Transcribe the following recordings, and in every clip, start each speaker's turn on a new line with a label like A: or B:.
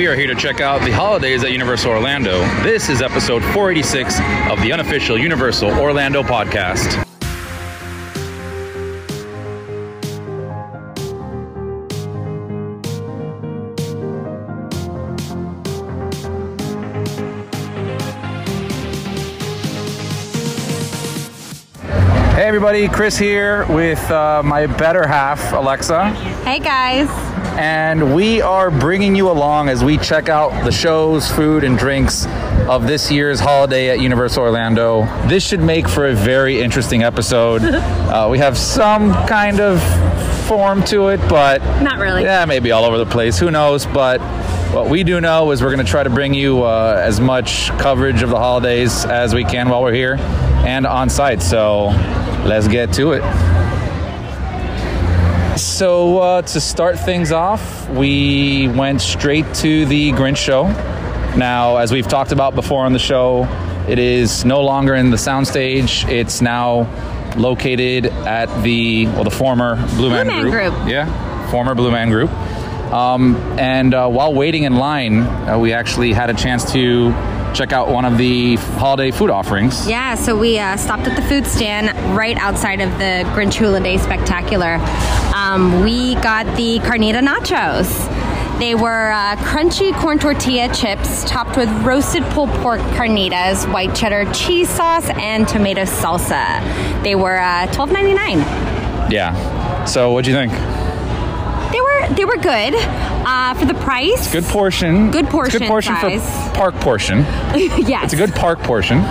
A: We are here to check out the holidays at Universal Orlando. This is episode 486 of the unofficial Universal Orlando podcast. Hey everybody, Chris here with my better half, Alexa.
B: Hey guys.
A: And we are bringing you along as we check out the shows, food, and drinks of this year's holiday at Universal Orlando. This should make for a very interesting episode. We have some kind of form to it, but...
B: Not really.
A: Yeah, maybe all over the place. Who knows? But what we do know is we're going to try to bring you as much coverage of the holidays as we can while we're here and on site. So let's get to it. So to start things off, we went straight to the Grinch Show. Now, as we've talked about before on the show, it is no longer in the soundstage. It's now located at the former Blue Man Group. Yeah, former Blue Man Group. And while waiting in line, we actually had a chance to check out one of the holiday food offerings.
B: Yeah, so we stopped at the food stand right outside of the Grinch Holiday Spectacular. We got the Carnita Nachos. They were crunchy corn tortilla chips topped with roasted pulled pork carnitas, white cheddar cheese sauce, and tomato salsa. They were $12.99.
A: Yeah. So what'd you think?
B: They were good for the price.
A: Good portion.
B: Good portion.
A: It's good portion
B: size.
A: For park portion.
B: Yes.
A: It's a good park portion.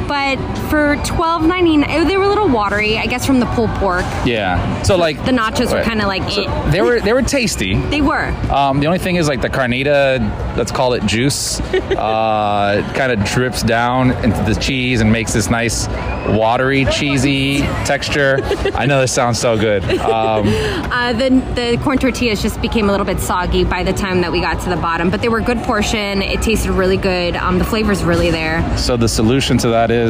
B: But for $12.99, they were a little watery, I guess, from the pulled pork.
A: Yeah. So like
B: the nachos were kind of like
A: they were tasty.
B: They were.
A: The only thing is like the carnita, let's call it juice, kind of drips down into the cheese and makes this nice watery, cheesy texture. I know this sounds so good.
B: The corn tortillas just became a little bit soggy by the time that we got to the bottom, but they were a good portion. It tasted really good. The flavor's really there.
A: So the solution to that is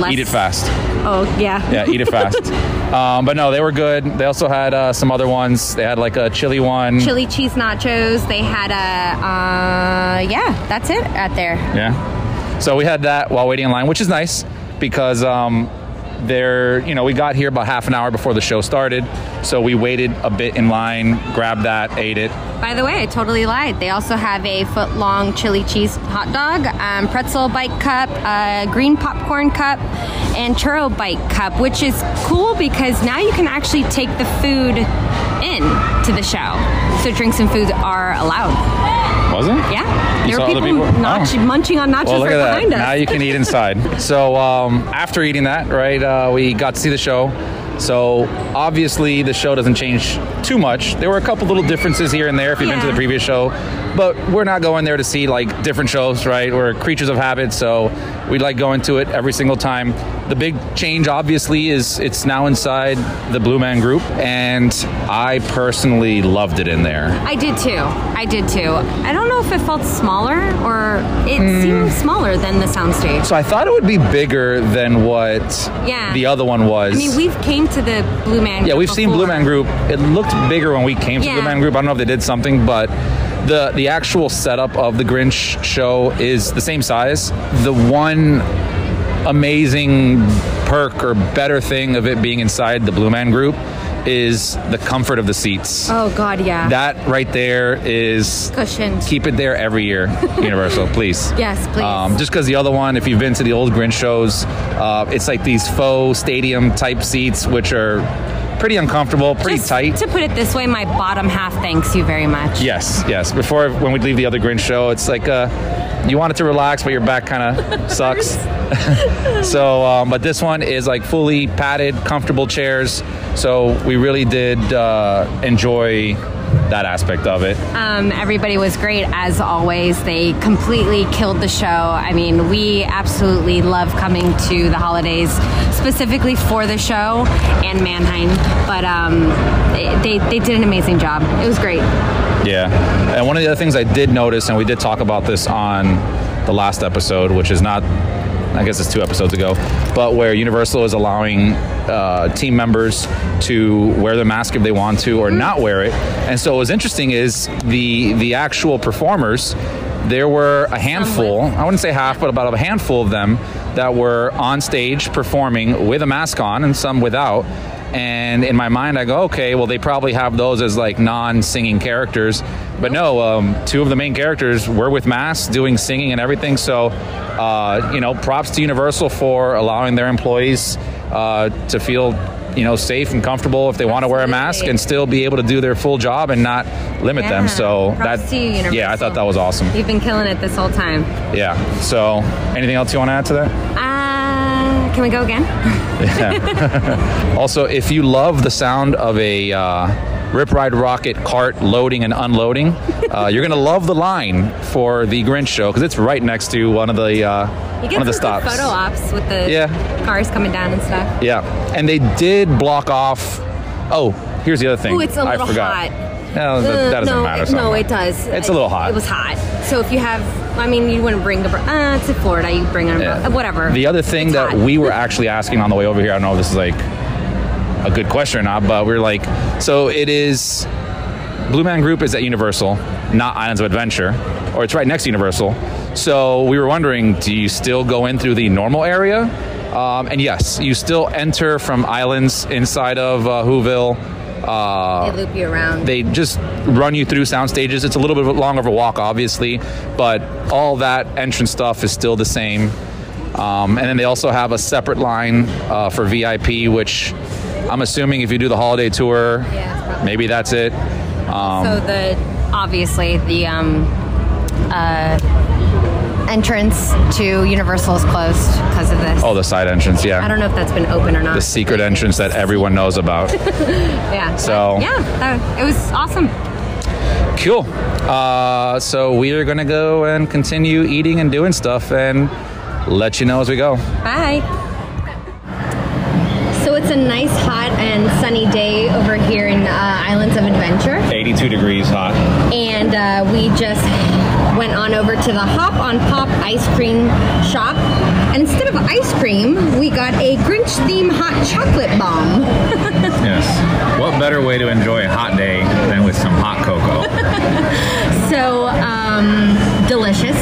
A: eat it fast.
B: Oh, yeah.
A: Yeah, eat it fast. But no, they were good. They also had some other ones. They had like a chili one. Chili
B: cheese nachos. They had that's it out there.
A: Yeah. So we had that while waiting in line, which is nice because we got here about half an hour before the show started. So we waited a bit in line, grabbed that, ate it.
B: By the way, I totally lied. They also have a foot-long chili cheese hot dog, pretzel bite cup, green popcorn cup, and churro bite cup, which is cool because now you can actually take the food in to the show. So drinks and foods are allowed.
A: Was it?
B: Yeah.
A: There
B: were people munching on nachos right behind us.
A: Now you can eat inside. So after eating that, right, we got to see the show. So obviously the show doesn't change too much. There were a couple little differences here and there if you've been to the previous show, but we're not going there to see like different shows, right? We're creatures of habit, so we like going to it every single time. The big change obviously is it's now inside the Blue Man Group, and I personally loved it in there.
B: I did too. I don't know if it felt smaller or it seemed smaller than the soundstage.
A: So I thought it would be bigger than what the other one was.
B: I mean, we've came to the Blue Man Group.
A: Yeah, we've seen Blue Man Group. It looked bigger when we came to Blue Man Group. I don't know if they did something, but the actual setup of the Grinch Show is the same size. The one amazing perk or better thing of it being inside the Blue Man Group is the comfort of the seats.
B: Oh God, yeah.
A: That right there is
B: cushioned.
A: Keep it there every year, Universal, please.
B: Yes, please.
A: Just because the other one, if you've been to the old Grinch shows, it's like these faux stadium type seats, which are pretty uncomfortable, pretty tight.
B: To put it this way, my bottom half thanks you very much.
A: Yes. Before, when we leave the other Grinch show, it's like you want it to relax, but your back kind of sucks. So, but this one is like fully padded, comfortable chairs. So we really did enjoy that aspect of it.
B: Everybody was great as always. They completely killed the show. I mean, we absolutely love coming to the holidays specifically for the show and Mannheim, but they did an amazing job. It was great.
A: Yeah, and one of the other things I did notice, and we did talk about this on the last episode, which is not I guess it's 2 episodes ago, but where Universal is allowing team members to wear the mask if they want to or not wear it. And so what was interesting is the actual performers, there were a handful, I wouldn't say half, but about a handful of them that were on stage performing with a mask on and some without. And in my mind, I go, okay, well, they probably have those as like non-singing characters. But no, 2 of the main characters were with masks doing singing and everything. So, you know, props to Universal for allowing their employees to feel, you know, safe and comfortable if they want to wear a mask and still be able to do their full job and not limit them. So
B: props to you, Universal.
A: Yeah, I thought that was awesome.
B: You've been killing it this whole time.
A: Yeah. So anything else you want to add to that?
B: Can we go again?
A: Yeah. Also, if you love the sound of a Rip Ride Rocket cart loading and unloading, you're going to love the line for the Grinch Show because it's right next to one of the stops.
B: Photo ops with the cars coming down and stuff.
A: Yeah, and they did block off. Oh, here's the other thing.
B: Oh, it's a little hot.
A: No, that doesn't matter.
B: No, it does.
A: It's a little hot.
B: It was hot. So if you have, I mean, you wouldn't bring the, it's in Florida, you bring it, whatever.
A: The other thing that we were actually asking on the way over here, I don't know if this is like a good question or not, but we're like, so it is, Blue Man Group is at Universal, not Islands of Adventure, or it's right next to Universal. So we were wondering, do you still go in through the normal area? And yes, you still enter from Islands inside of Whoville.
B: They loop you around.
A: They just run you through sound stages. It's a little bit longer of a walk, obviously, but all that entrance stuff is still the same. And then they also have a separate line for VIP, which I'm assuming if you do the holiday tour, maybe that's it.
B: So obviously the entrance to Universal is closed because of this.
A: Oh, the side entrance, yeah.
B: I don't know if that's been open or not.
A: The secret entrance that everyone knows about.
B: Yeah.
A: So
B: it was awesome.
A: Cool. So we are going to go and continue eating and doing stuff and let you know as we go.
B: Bye. So it's a nice, hot, and sunny day over here in Islands of Adventure.
A: 82 degrees hot.
B: And we just went on over to the Hop on Pop ice cream shop. And instead of ice cream, we got a Grinch-themed hot chocolate bomb.
A: Yes. What better way to enjoy a hot day than with some hot cocoa?
B: So, delicious.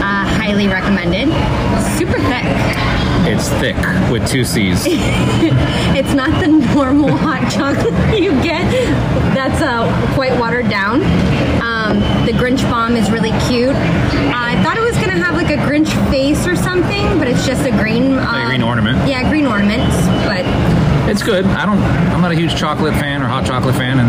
B: Highly recommended. Super thick.
A: It's thick with 2 C's.
B: It's not the normal hot chocolate you get. That's quite watered down. The Grinch bomb is really cute. I thought it was going to have like a Grinch face or something, but it's just a green...
A: a green ornament.
B: Yeah, green ornaments, but...
A: It's good. I'm not a huge chocolate fan or hot chocolate fan, and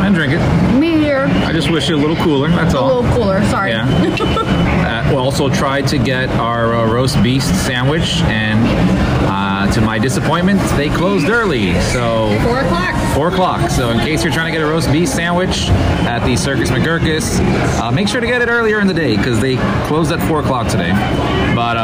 A: I drink it.
B: Me either.
A: I just wish it a little cooler, that's all.
B: A little cooler, sorry.
A: Yeah. We also tried to get our roast beef sandwich, and to my disappointment, they closed early. So
B: 4 o'clock.
A: 4 o'clock. So in case you're trying to get a roast beef sandwich at the Circus McGurkus, make sure to get it earlier in the day because they closed at 4 o'clock today. But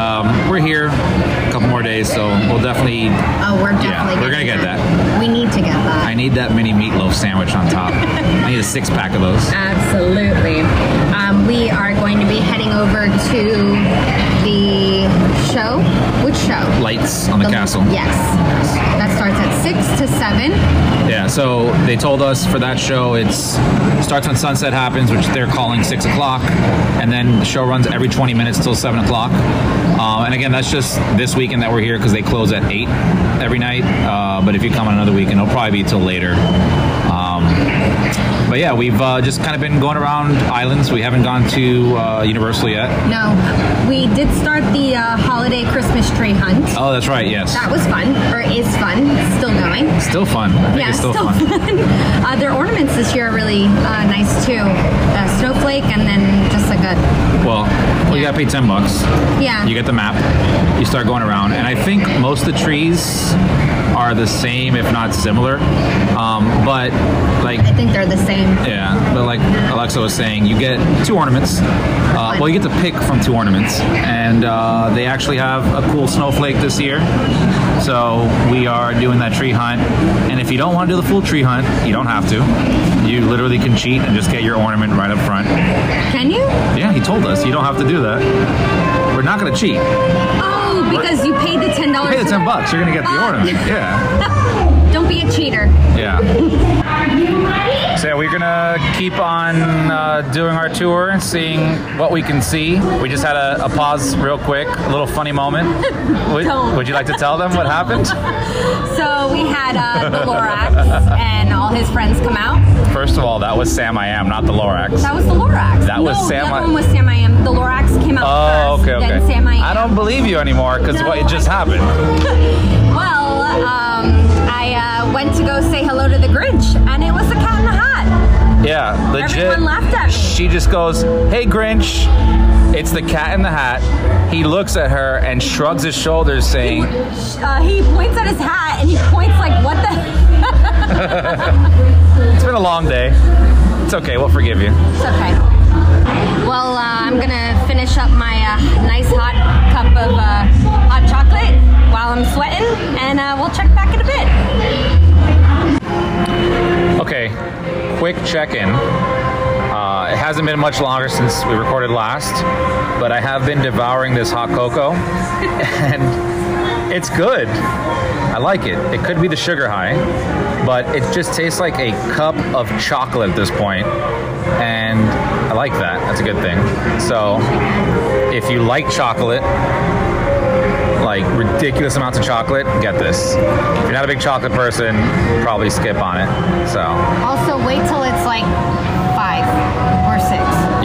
A: we're here a couple more days, so we'll definitely...
B: Oh, we're definitely
A: we're going to get that.
B: We need to get that.
A: I need that mini meatloaf sandwich on top. I need a 6-pack of those.
B: Absolutely. We are going to be heading over to the show. Which show?
A: Lights on the castle.
B: Yes. That starts at 6 to 7.
A: Yeah, so they told us for that show it starts when sunset happens, which they're calling 6 o'clock, and then the show runs every 20 minutes till 7 o'clock. And again, that's just this weekend that we're here because they close at 8 every night. But if you come on another weekend, it'll probably be till later. But yeah, we've just kind of been going around islands. We haven't gone to Universal yet.
B: No. We did start the holiday Christmas tree hunt.
A: Oh, that's right, yes.
B: That was fun, or is fun. It's still going.
A: Still fun. I think it's still fun.
B: Their ornaments this year are really nice too. Snowflake and then just like a...
A: Well, you gotta pay $10.
B: Yeah.
A: You get the map. You start going around. And I think most of the trees are the same, if not similar. But like...
B: I think they're the same.
A: Yeah, but like Alexa was saying, you get 2 ornaments. Well, you get to pick from 2 ornaments. And they actually have a cool snowflake this year. So we are doing that tree hunt. And if you don't want to do the full tree hunt, you don't have to. You literally can cheat and just get your ornament right up front.
B: Can you?
A: Yeah, he told us. You don't have to do that. We're not going to cheat.
B: Oh, Ooh, because you paid the $10.
A: You pay the $10, you're gonna get the ornament. Yeah.
B: Don't be a cheater.
A: Yeah. So yeah, we're gonna keep on doing our tour, seeing what we can see. We just had a pause real quick, a little funny moment. Would you like to tell them what happened?
B: So we had the Lorax and all his friends come out.
A: First of all, that was Sam I Am, not the Lorax.
B: That was the Lorax.
A: That was
B: no,
A: Sam
B: the other one was Sam I Am. The Lorax came out first,
A: okay.
B: then Sam I Am.
A: I don't believe you anymore, because what it just happened.
B: Well, I went to go say hello to the Grinch, and it was the Cat in the Hat.
A: Yeah, legit.
B: Everyone laughed at me.
A: She just goes, "Hey, Grinch." It's the Cat in the Hat. He looks at her and shrugs his shoulders, saying...
B: He points at his hat, and he points like, what the...
A: It's been a long day. It's okay, we'll forgive you.
B: It's okay. Well, I'm going to finish up my nice hot cup of hot chocolate while I'm sweating, and we'll check back in a bit.
A: Okay, quick check-in. It hasn't been much longer since we recorded last, but I have been devouring this hot cocoa, and it's good. I like it. It could be the sugar high, but it just tastes like a cup of chocolate at this point, and I like that. That's a good thing. So, if you like chocolate, like ridiculous amounts of chocolate, get this. If you're not a big chocolate person, probably skip on it. So.
B: Also, wait till it's like 5 or 6.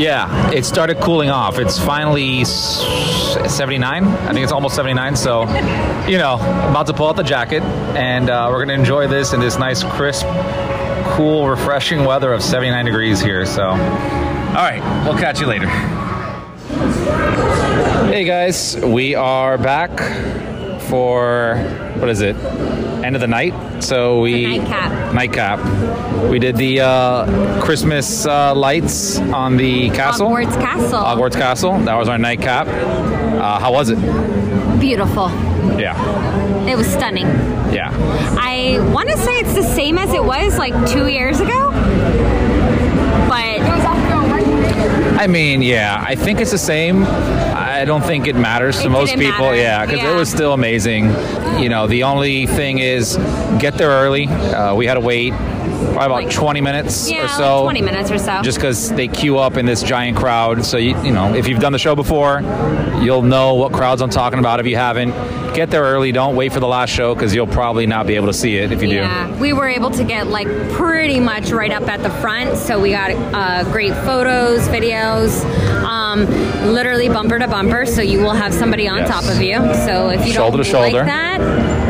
A: Yeah, it started cooling off. It's finally 79. I think it's almost 79. So, you know, about to pull out the jacket, and we're gonna enjoy this in this nice, crisp, cool, refreshing weather of 79 degrees here. So, all right, we'll catch you later. Hey guys, we are back for, what is it? End of the night. So we nightcap. We did the Christmas lights on the castle. Hogwarts Castle. That was our nightcap. How was it?
B: Beautiful.
A: Yeah.
B: It was stunning.
A: Yeah.
B: I want to say it's the same as it was like 2 years ago, but
A: I mean, yeah, I think it's the same. I don't think it matters to most people.
B: Matter.
A: Yeah, because it was still amazing. You know, the only thing is get there early. We had to wait probably about 20 minutes or so.
B: Like 20 minutes or so.
A: Just because they queue up in this giant crowd. So, you know, if you've done the show before, you'll know what crowds I'm talking about. If you haven't, get there early. Don't wait for the last show, because you'll probably not be able to see it if you do.
B: Yeah, we were able to get like pretty much right up at the front. So we got great photos, videos, literally bumper to bumper. So you will have somebody on top of you. So if you don't like that,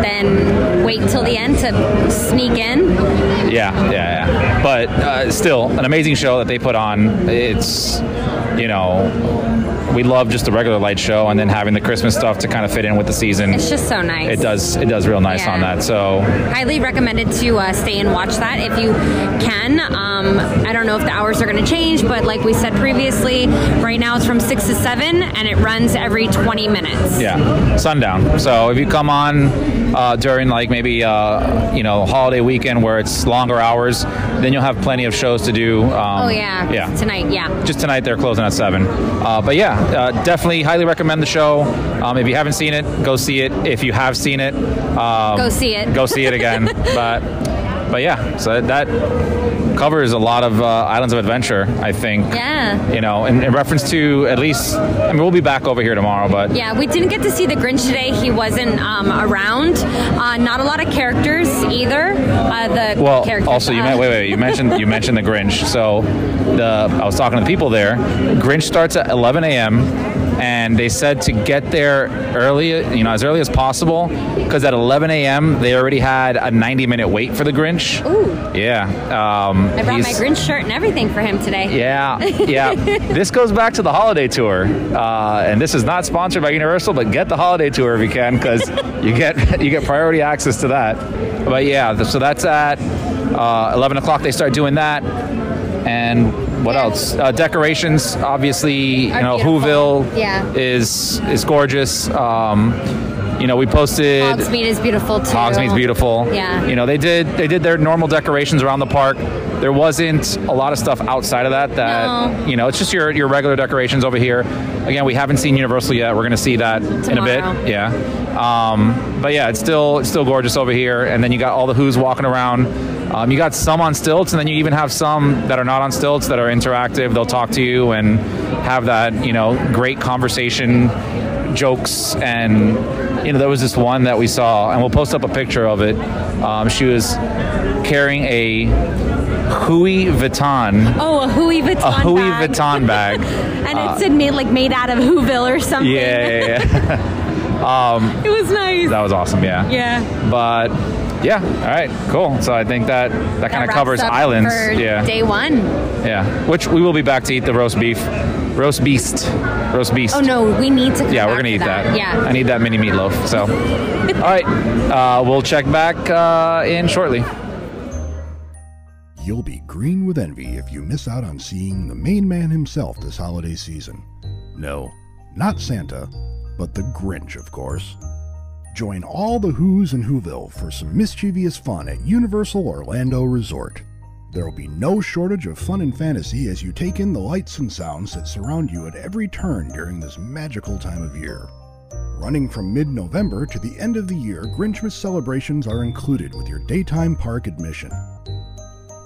B: then wait till the end to sneak in.
A: Yeah. But still, an amazing show that they put on. It's, you know, we love just the regular light show, and then having the Christmas stuff to kind of fit in with the season.
B: It's just so nice.
A: It does real nice on that. So
B: highly recommended to stay and watch that if you can. I don't know if the hours are going to change, but like we said previously, right now it's from 6 to 7, and it runs every 20 minutes.
A: Yeah, sundown. So if you come on during like maybe you know, holiday weekend where it's longer hours, then you'll have plenty of shows to do.
B: Tonight.
A: Just tonight they're closing at 7. But yeah, definitely highly recommend the show. If you haven't seen it, go see it. If you have seen it,
B: go see it.
A: Go see it again. But yeah, so that covers a lot of Islands of Adventure, I think.
B: Yeah.
A: You know, in reference to, at least, I mean, we'll be back over here tomorrow, but...
B: Yeah, we didn't get to see the Grinch today. He wasn't around. Not a lot of characters either.
A: Also, you mentioned the Grinch. So I was talking to the people there. Grinch starts at 11 a.m., and they said to get there early, you know, as early as possible, because at 11 a.m. they already had a 90-minute wait for the Grinch.
B: Ooh.
A: Yeah.
B: I brought my Grinch shirt and everything for him today.
A: Yeah. This goes back to the holiday tour, and this is not sponsored by Universal, but get the holiday tour if you can, because you get priority access to that. But yeah, so that's at 11 o'clock. They start doing that, and. What else? Decorations, obviously, you know, Whoville is gorgeous. You know, we posted...
B: Hogsmeade is beautiful, too.
A: Hogsmeade's beautiful.
B: Yeah.
A: You know, they did their normal decorations around the park. there wasn't a lot of stuff outside of that.
B: No.
A: You know, it's just your regular decorations over here. Again, we haven't seen Universal yet. We're going to see that
B: Tomorrow.
A: in a bit. Yeah. But yeah, it's still gorgeous over here. And then you got all the Who's walking around. You got some on stilts, and then you even have some that are not on stilts that are interactive. They'll talk to you and have that, you know, great conversation, jokes, and you know, there was this one that we saw, and we'll post up a picture of it. She was carrying a Louis Vuitton.
B: Oh, a Louis Vuitton
A: a Louis
B: bag.
A: Vuitton bag.
B: And it said made out of Whoville or something.
A: Yeah.
B: It was nice.
A: That was awesome. Yeah.
B: Yeah.
A: But yeah, all right, cool. So I think that kind of covers
B: wraps up
A: islands.
B: for
A: Yeah.
B: day one.
A: Yeah. Which we will be back to eat the roast beast. Roast beast.
B: Oh no, we need to come
A: Yeah, we're
B: back
A: gonna
B: to
A: eat that.
B: Yeah.
A: I need that mini meatloaf. So, all right, we'll check back in shortly.
C: You'll be green with envy if you miss out on seeing the main man himself this holiday season. No, not Santa, but the Grinch, of course. Join all the Who's in Whoville for some mischievous fun at Universal Orlando Resort. There will be no shortage of fun and fantasy as you take in the lights and sounds that surround you at every turn during this magical time of year. Running from mid-November to the end of the year, Grinchmas celebrations are included with your daytime park admission.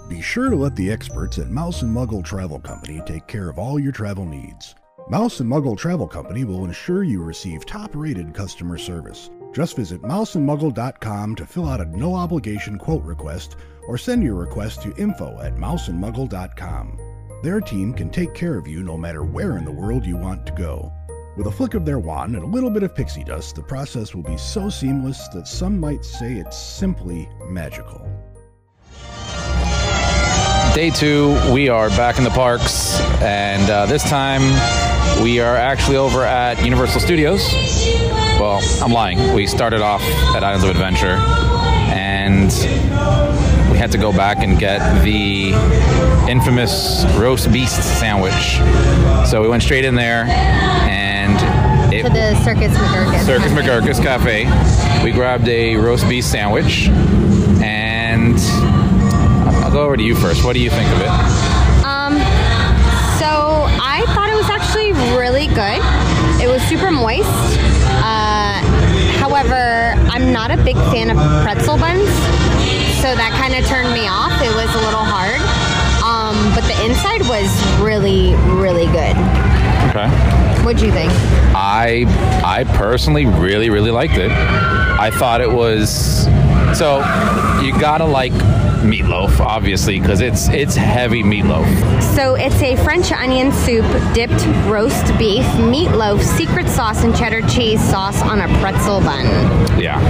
C: Be sure to let the experts at Mouse & Muggle Travel Company take care of all your travel needs. Mouse & Muggle Travel Company will ensure you receive top-rated customer service. Just visit mouseandmuggle.com to fill out a no-obligation quote request or send your request to info@mouseandmuggle.com. Their team can take care of you no matter where in the world you want to go. With a flick of their wand and a little bit of pixie dust, the process will be so seamless that some might say it's simply magical.
A: Day 2, we are back in the parks, and this time we are actually over at Universal Studios. Well, I'm lying. We started off at Islands of Adventure, and we had to go back and get the infamous roast beast sandwich. So we went straight in there, and
B: To the Circus McGurkus
A: Cafe. We grabbed a roast beast sandwich, and I'll go over to you first. What do you think of it?
B: So I thought it was actually really good. It was super moist. However, I'm not a big fan of pretzel buns, so that kind of turned me off. It was a little hard. But the inside was really, really good.
A: Okay.
B: What'd you think?
A: I personally really, really liked it. I thought it was... So, you gotta like meatloaf, obviously, because it's heavy meatloaf.
B: So it's a French onion soup dipped roast beef, meatloaf, secret sauce, and cheddar cheese sauce on a pretzel bun.
A: Yeah.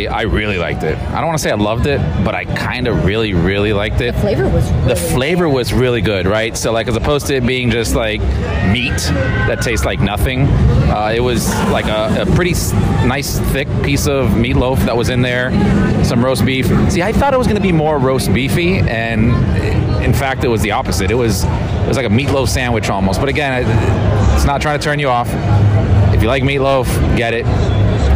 A: I really liked it. I don't want to say I loved it, but I kind of really, really liked it.
B: The flavor was
A: really good, right? So like, as opposed to it being just like meat that tastes like nothing, it was like a pretty nice thick piece of meatloaf that was in there, some roast beef. See, I thought it was going to be more roast beefy, and in fact it was the opposite. It was like a meatloaf sandwich almost. But again, it's not trying to turn you off. If you like meatloaf, get it.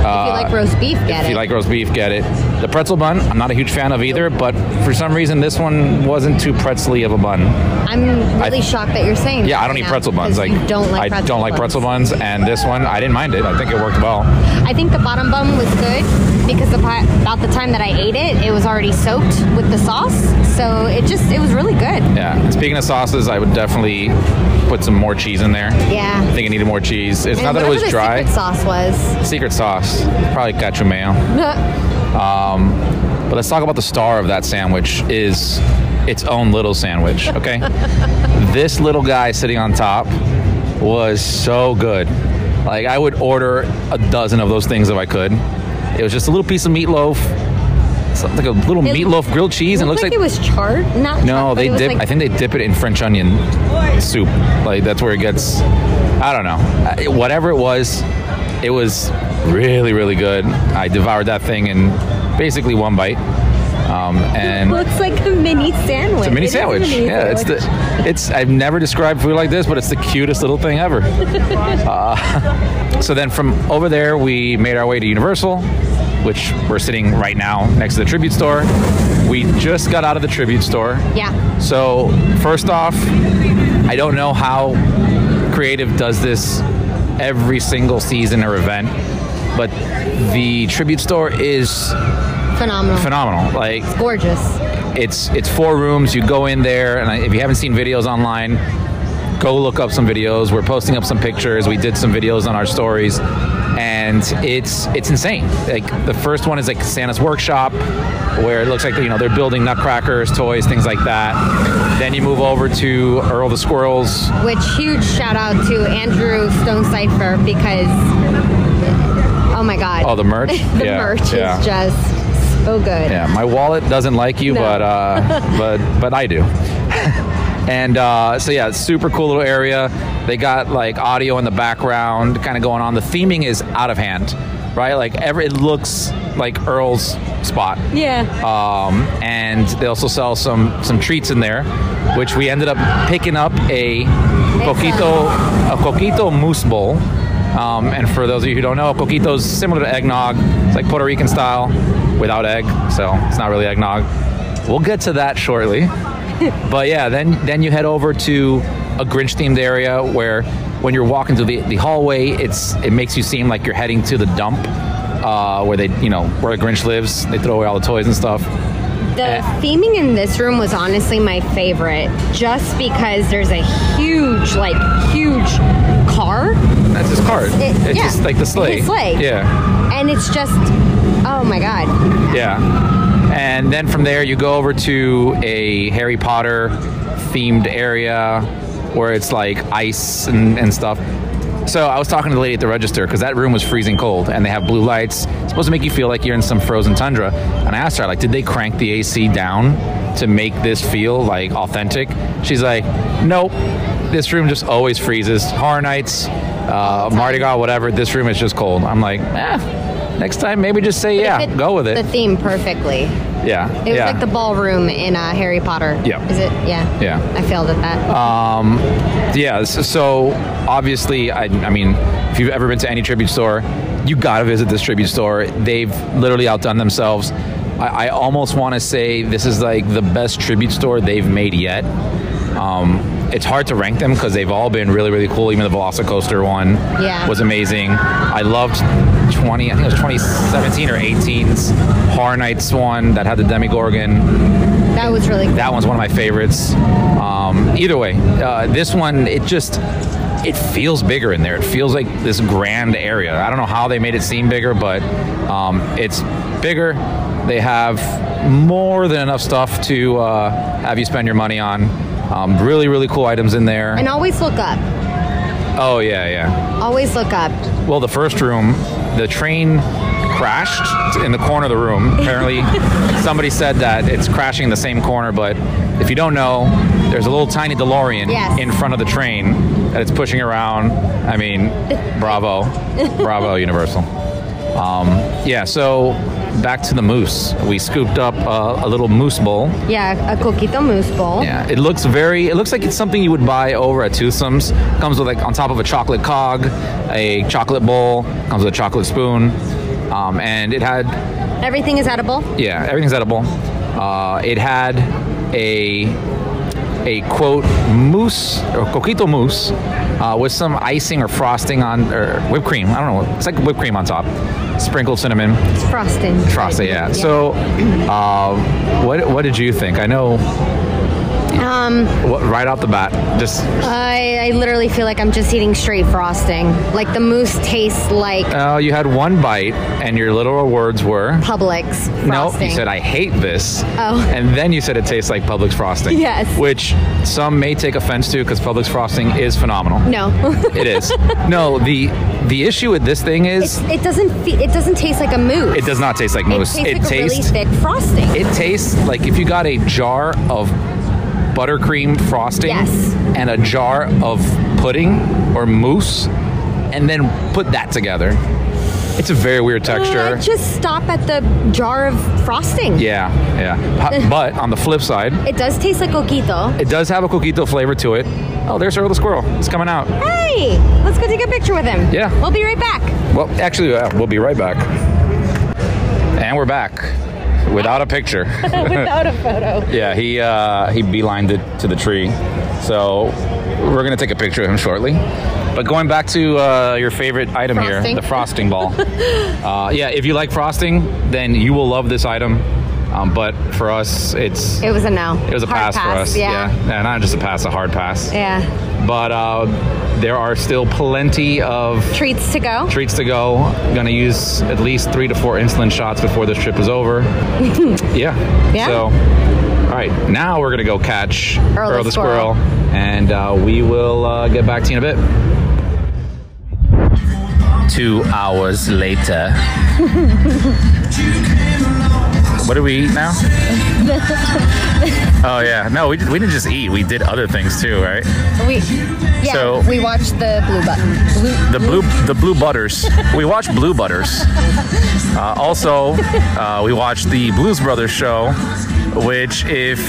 B: If you like roast beef, get it.
A: If you like roast beef, get it. The pretzel bun, I'm not a huge fan of either, but for some reason this one wasn't too pretzel-y of a bun.
B: I'm really shocked that you're saying
A: Yeah,
B: that
A: I don't
B: right
A: eat
B: now,
A: pretzel buns.
B: because you don't like
A: I
B: pretzel
A: don't like
B: buns.
A: pretzel buns, and this one, I didn't mind it. I think it worked well.
B: I think the bottom bun was good because about the time that I ate it, it was already soaked with the sauce. So it was really good.
A: Yeah. And speaking of sauces, I would definitely put some more cheese in there.
B: Yeah.
A: I think it needed more cheese. It's
B: And
A: not that it was
B: whatever
A: dry.
B: the secret sauce was.
A: Secret sauce, probably ketchup mayo. But let's talk about the star of that sandwich is its own little sandwich, okay? This little guy sitting on top was so good. Like, I would order a dozen of those things if I could. It was just a little piece of meatloaf. It's like a little meatloaf grilled cheese, and it looks like
B: it was charred.
A: No, they dip. I think they dip it in French onion soup. Like, that's where it gets. I don't know. Whatever it was really, really good. I devoured that thing in basically one bite. And
B: it looks like a mini sandwich.
A: It's a mini sandwich. Yeah, it's. I've never described food like this, but it's the cutest little thing ever. So then from over there, we made our way to Universal. which we're sitting right now next to the Tribute store. We just got out of the Tribute store.
B: Yeah.
A: So first off, I don't know how Creative does this every single season or event, but the Tribute store is phenomenal. Like,
B: it's gorgeous.
A: It's 4 rooms. You go in there, and if you haven't seen videos online, go look up some videos. We're posting up some pictures. We did some videos on our stories, and it's insane. Like, the first one is like Santa's workshop, where it looks like they're building nutcrackers, toys, things like that. Then you move over to Earl the Squirrels.
B: Which, huge shout out to Andrew Stone Cipher, because oh my god.
A: Oh, the merch.
B: The merch is just so good.
A: Yeah, my wallet doesn't like you, no. but I do. And so yeah, super cool little area. They got like audio in the background kind of going on. The theming is out of hand, right? Like it looks like Earl's spot.
B: Yeah.
A: And they also sell some treats in there, which we ended up picking up a coquito mousse bowl. And for those of you who don't know, coquito is similar to eggnog. It's like Puerto Rican style without egg, so it's not really eggnog. We'll get to that shortly. But yeah, then you head over to a Grinch themed area where when you're walking through the hallway, it makes you seem like you're heading to the dump where where the Grinch lives. They throw away all the toys and stuff.
B: The theming in this room was honestly my favorite, just because there's a huge car.
A: That's his car. It's just like the sleigh.
B: His sleigh.
A: Yeah.
B: And it's just, oh my god.
A: Yeah. And then from there, you go over to a Harry Potter themed area where it's like ice and stuff. So I was talking to the lady at the register because that room was freezing cold, and they have blue lights. It's supposed to make you feel like you're in some frozen tundra. And I asked her, like, did they crank the AC down to make this feel like authentic? She's like, nope. This room just always freezes. Horror Nights, Mardi Gras, whatever. This room is just cold. I'm like, next time maybe just say go with it.
B: The theme perfectly.
A: Yeah.
B: It was like the ballroom in Harry Potter.
A: Yeah.
B: Is it? Yeah.
A: Yeah.
B: I failed at that.
A: Yeah. So obviously, I mean, if you've ever been to any tribute store, you gotta visit this tribute store. They've literally outdone themselves. I almost want to say this is like the best tribute store they've made yet. It's hard to rank them because they've all been really, really cool. Even the Velocicoaster one was amazing. I loved 2017 or 18's Horror Nights one that had the Demigorgon.
B: That was really cool.
A: That one's one of my favorites. Either way, this one, it feels bigger in there. It feels like this grand area. I don't know how they made it seem bigger, but it's bigger. They have more than enough stuff to have you spend your money on. Really, really cool items in there.
B: And always look up.
A: Oh, yeah.
B: Always look up.
A: Well, the first room, the train crashed in the corner of the room. Apparently, somebody said that it's crashing in the same corner, but if you don't know, there's a little tiny DeLorean in front of the train that it's pushing around. I mean, bravo. Bravo, Universal. So back to the mousse. We scooped up a little mousse bowl.
B: Yeah, a coquito mousse bowl.
A: Yeah, it looks like it's something you would buy over at Toothsome's. Comes with, like, on top of a chocolate cog, a chocolate bowl, comes with a chocolate spoon, and it had...
B: Everything is edible?
A: Yeah, everything's edible. It had a quote mousse or coquito mousse with some icing or frosting on, or whipped cream. I don't know. It's like whipped cream on top, sprinkled cinnamon.
B: It's frosting.
A: Frosting, yeah. So, what did you think? I know. Right off the bat, just...
B: I literally feel like I'm just eating straight frosting. Like, the mousse tastes like...
A: Oh, you had one bite, and your literal words were...
B: Publix frosting.
A: No, you said, I hate this.
B: Oh.
A: And then you said it tastes like Publix frosting.
B: Yes.
A: Which some may take offense to, because Publix frosting is phenomenal.
B: No.
A: It is. No, the issue with this thing is...
B: It doesn't taste like a mousse.
A: It does not taste like mousse.
B: It tastes like a really thick frosting.
A: It tastes like if you got a jar of buttercream frosting and a jar of pudding or mousse and then put that together. It's a very weird texture.
B: Just stop at the jar of frosting.
A: Yeah. But on the flip side,
B: it does taste like coquito.
A: It does have a coquito flavor to it. Oh, there's Earl the Squirrel. It's coming out.
B: Hey, let's go take a picture with him.
A: Yeah.
B: We'll be right back.
A: Well, actually, we'll be right back. And we're back without a picture.
B: Without a photo.
A: Yeah, he beelined it to the tree. So we're going to take a picture of him shortly. But going back to your favorite item here, the frosting ball. Yeah, if you like frosting, then you will love this item. But for us, it was a no. It was a pass for us. Yeah, not just a pass, a hard pass.
B: Yeah.
A: But there are still plenty of
B: treats to go.
A: I'm gonna use at least 3 to 4 insulin shots before this trip is over. Yeah. So, all right, now we're gonna go catch Earl the squirrel, and we will get back to you in a bit. 2 hours later. What did we eat now? Oh yeah, no, we didn't just eat. We did other things too, right?
B: We watched the
A: the Blue Butters. We watched Blue Butters. Also, we watched the Blues Brothers show, which if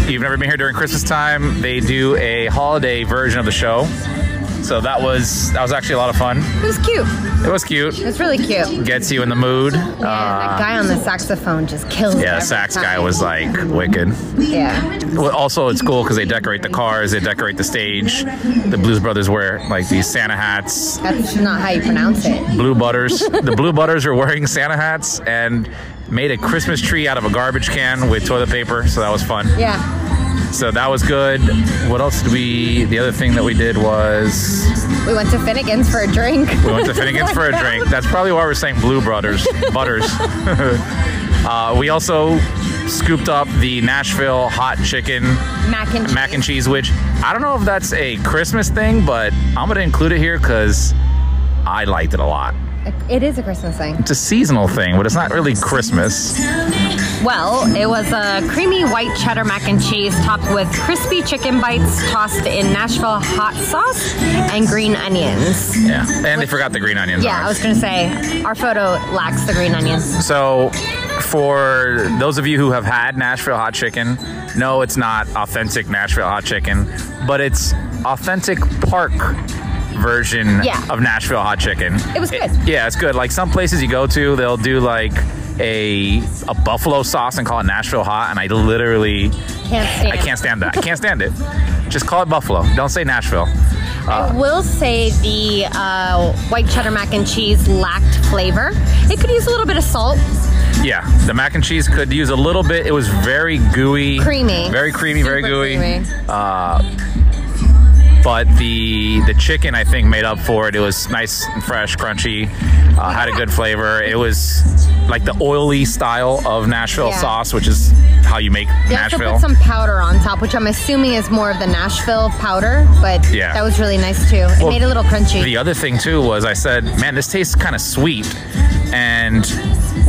A: you've never been here during Christmas time, they do a holiday version of the show. So that was actually a lot of fun.
B: It was cute.
A: It was cute.
B: It was really cute.
A: Gets you in the mood.
B: Yeah, that guy on the saxophone just kills it.
A: Yeah, the sax guy was like wicked.
B: Yeah.
A: Well, also, it's cool because they decorate the cars, they decorate the stage. The Blues Brothers wear like these Santa hats.
B: That's not how you pronounce it.
A: Blue Butters. The Blue Butters are wearing Santa hats and made a Christmas tree out of a garbage can with toilet paper. So that was fun.
B: Yeah.
A: So that was good. What else did the other thing that we did was...
B: We went to Finnegan's for a drink.
A: That's probably why we're saying Blue Butters. We also scooped up the Nashville Hot Chicken mac and cheese, which I don't know if that's a Christmas thing, but I'm going to include it here because I liked it a lot.
B: It is a Christmas thing.
A: It's a seasonal thing, but it's not really Christmas.
B: Well, it was a creamy white cheddar mac and cheese topped with crispy chicken bites tossed in Nashville hot sauce and green onions.
A: Yeah, and they forgot the green onions.
B: Yeah, I was going to say, our photo lacks the green onions.
A: So, for those of you who have had Nashville Hot Chicken, no, it's not authentic Nashville Hot Chicken, but it's authentic park version of Nashville Hot Chicken.
B: It was good.
A: It's good. Like some places you go to, they'll do like a buffalo sauce and call it Nashville Hot, and I literally can't stand that. I can't stand it. Just call it buffalo. Don't say Nashville.
B: I will say the white cheddar mac and cheese lacked flavor. It could use a little bit of salt.
A: Yeah, the mac and cheese could use a little bit. It was very gooey.
B: Creamy.
A: Very creamy,
B: Super
A: very gooey.
B: Creamy.
A: But the chicken, I think, made up for it. It was nice and fresh, crunchy, had a good flavor. It was like the oily style of Nashville sauce, which is how you make Nashville.
B: You have to put some powder on top, which I'm assuming is more of the Nashville powder, but that was really nice too. It made it a little crunchy.
A: The other thing too was I said, man, this tastes kind of sweet. And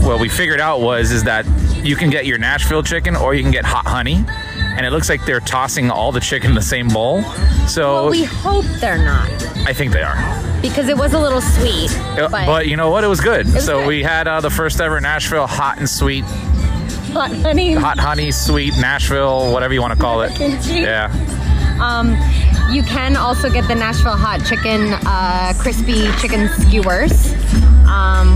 A: what we figured out is that you can get your Nashville chicken or you can get hot honey. And it looks like they're tossing all the chicken in the same bowl. So
B: well, we hope they're not.
A: I think they are.
B: Because it was a little sweet.
A: But you know what? It was good. We had the first ever Nashville hot and sweet.
B: Hot honey,
A: sweet, Nashville, whatever you want to call it. Yeah.
B: You can also get the Nashville Hot Chicken crispy chicken skewers,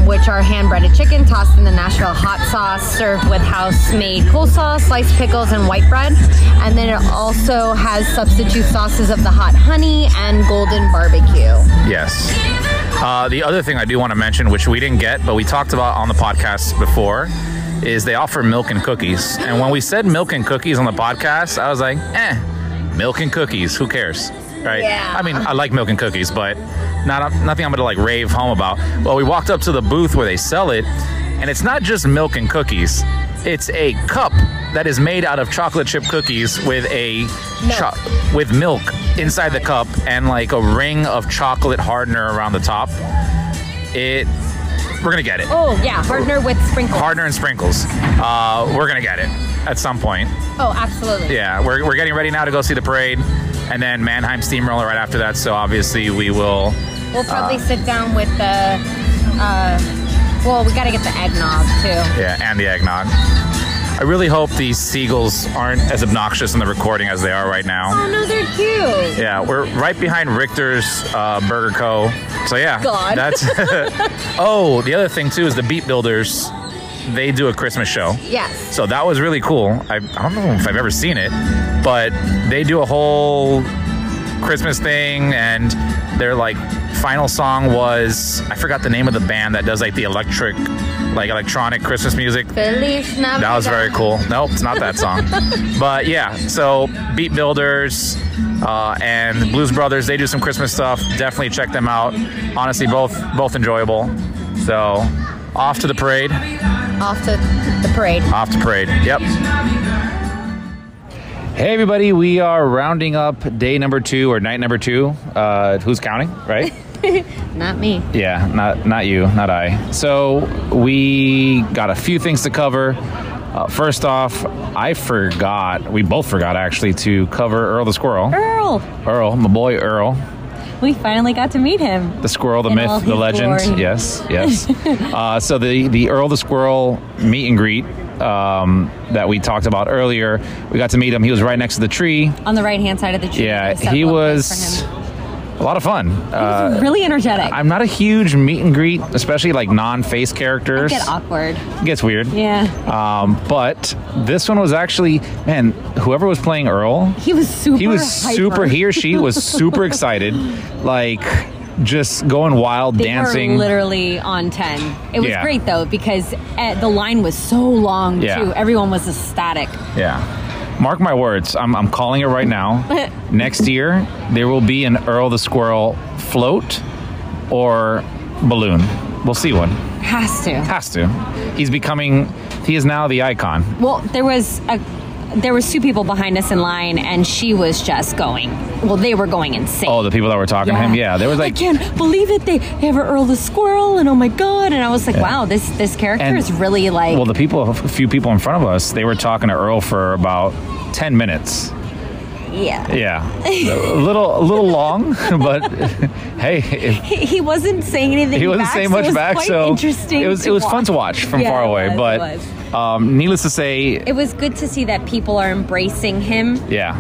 B: which are hand-breaded chicken tossed in the Nashville hot sauce, served with house-made coleslaw, sliced pickles, and white bread. And then it also has substitute sauces of the hot honey and golden barbecue.
A: Yes. The other thing I do want to mention, which we didn't get, but we talked about on the podcast before, is they offer milk and cookies. And when we said milk and cookies on the podcast, I was like, milk and cookies, who cares, right?
B: Yeah.
A: I mean, I like milk and cookies, but nothing I'm gonna like rave home about. Well, we walked up to the booth where they sell it, and it's not just milk and cookies. It's a cup that is made out of chocolate chip cookies with with milk inside the cup and like a ring of chocolate hardener around the top. We're gonna get it.
B: Oh yeah, hardener with sprinkles.
A: Hardener and sprinkles. We're gonna get it at some point.
B: Oh, absolutely.
A: Yeah, we're getting ready now to go see the parade, and then Mannheim Steamroller right after that. So obviously we'll
B: probably sit down with the. Well, we got to get the eggnog too.
A: Yeah, and the eggnog. I really hope these seagulls aren't as obnoxious in the recording as they are right now.
B: Oh no, they're cute.
A: Yeah, we're right behind Richter's Burger Co. So yeah,
B: God.
A: That's. Oh, the other thing too is the Beat Builders they do a Christmas show.
B: Yes.
A: So that was really cool. I don't know if I've ever seen it, but they do a whole Christmas thing, and their like final song was, I forgot the name of the band that does like the electronic Christmas music.
B: Feliz Navidad.
A: That was very cool. Nope, it's not that song. But yeah, so Beat Builders and Blues Brothers, they do some Christmas stuff. Definitely check them out. Honestly, both enjoyable. So off to the parade.
B: Off to the parade.
A: Off to parade. Yep. Hey everybody, we are rounding up day number 2 or night number 2. Who's counting, right?
B: Not me.
A: Yeah, not you, not I. So we got a few things to cover. First off, we both forgot actually, to cover Earl the Squirrel. Earl, my boy Earl.
B: We finally got to meet him.
A: The squirrel, the myth, the legend.
B: Glory.
A: Yes. So the Earl the Squirrel meet and greet that we talked about earlier, we got to meet him. He was right next to the tree.
B: On the right-hand side of the tree.
A: Yeah, he was a lot of fun. He
B: was really energetic.
A: I'm not a huge meet and greet, especially like non-face characters.
B: It gets awkward.
A: It gets weird.
B: Yeah.
A: But this one was actually, man, whoever was playing Earl, he or she was super excited, like just going wild, dancing.
B: They were literally on 10. It was great though, because the line was so long too. Everyone was ecstatic.
A: Yeah. Mark my words, I'm calling it right now. Next year, there will be an Earl the Squirrel float or balloon. We'll see one.
B: Has to.
A: He is now the icon.
B: Well, there was 2 people behind us in line, and she was just going. Well, they were going insane.
A: Oh, the people that were talking to him? Yeah, there was like,
B: I can't believe it. They have an Earl the Squirrel, and oh my God. And I was like, wow, this character is really like...
A: Well, a few people in front of us, they were talking to Earl for about 10 minutes. Yeah. A little long, but hey.
B: He wasn't saying anything
A: He wasn't saying much back, so
B: interesting
A: it was fun to watch from far away. But needless to say...
B: It was good to see that people are embracing him.
A: Yeah.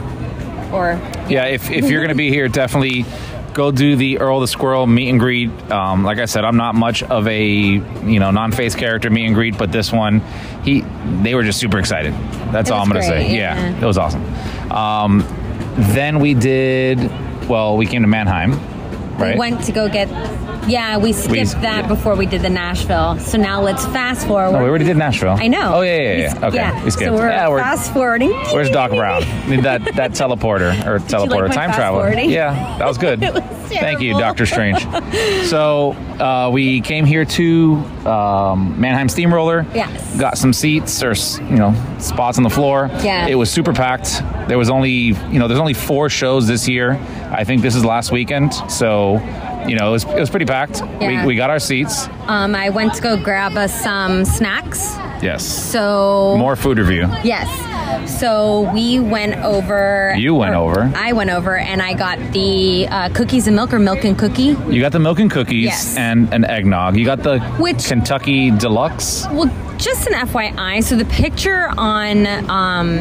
B: If
A: you're going to be here, definitely go do the Earl the Squirrel meet and greet. Like I said, I'm not much of a non-face character meet and greet, but this one, they were just super excited. That's all I'm going to say. Yeah, it was awesome. Then we came to Mannheim, right?
B: We went to go get... Yeah, we skipped that before we did the Nashville. So now let's fast forward.
A: No, we already did Nashville.
B: I know.
A: Oh, yeah. Okay, we skipped.
B: So we're fast forwarding.
A: Where's Doc Brown? Need that teleporter time traveler. Yeah, that was good.
B: It was
A: Thank you, Doctor Strange. So we came here to Mannheim Steamroller.
B: Yes.
A: Got some seats or spots on the floor.
B: Yeah.
A: It was super packed. There was only there's only 4 shows this year. I think this is last weekend. So. It was pretty packed.
B: Yeah.
A: We got our seats.
B: I went to go grab us some snacks.
A: Yes.
B: So
A: more food review.
B: Yes. So we went over.
A: You went over.
B: I went over and I got the cookies and milk, or milk and cookie.
A: You got the milk and cookies.
B: Yes.
A: And an eggnog. You got the Kentucky Deluxe.
B: Well, just an FYI. So the picture on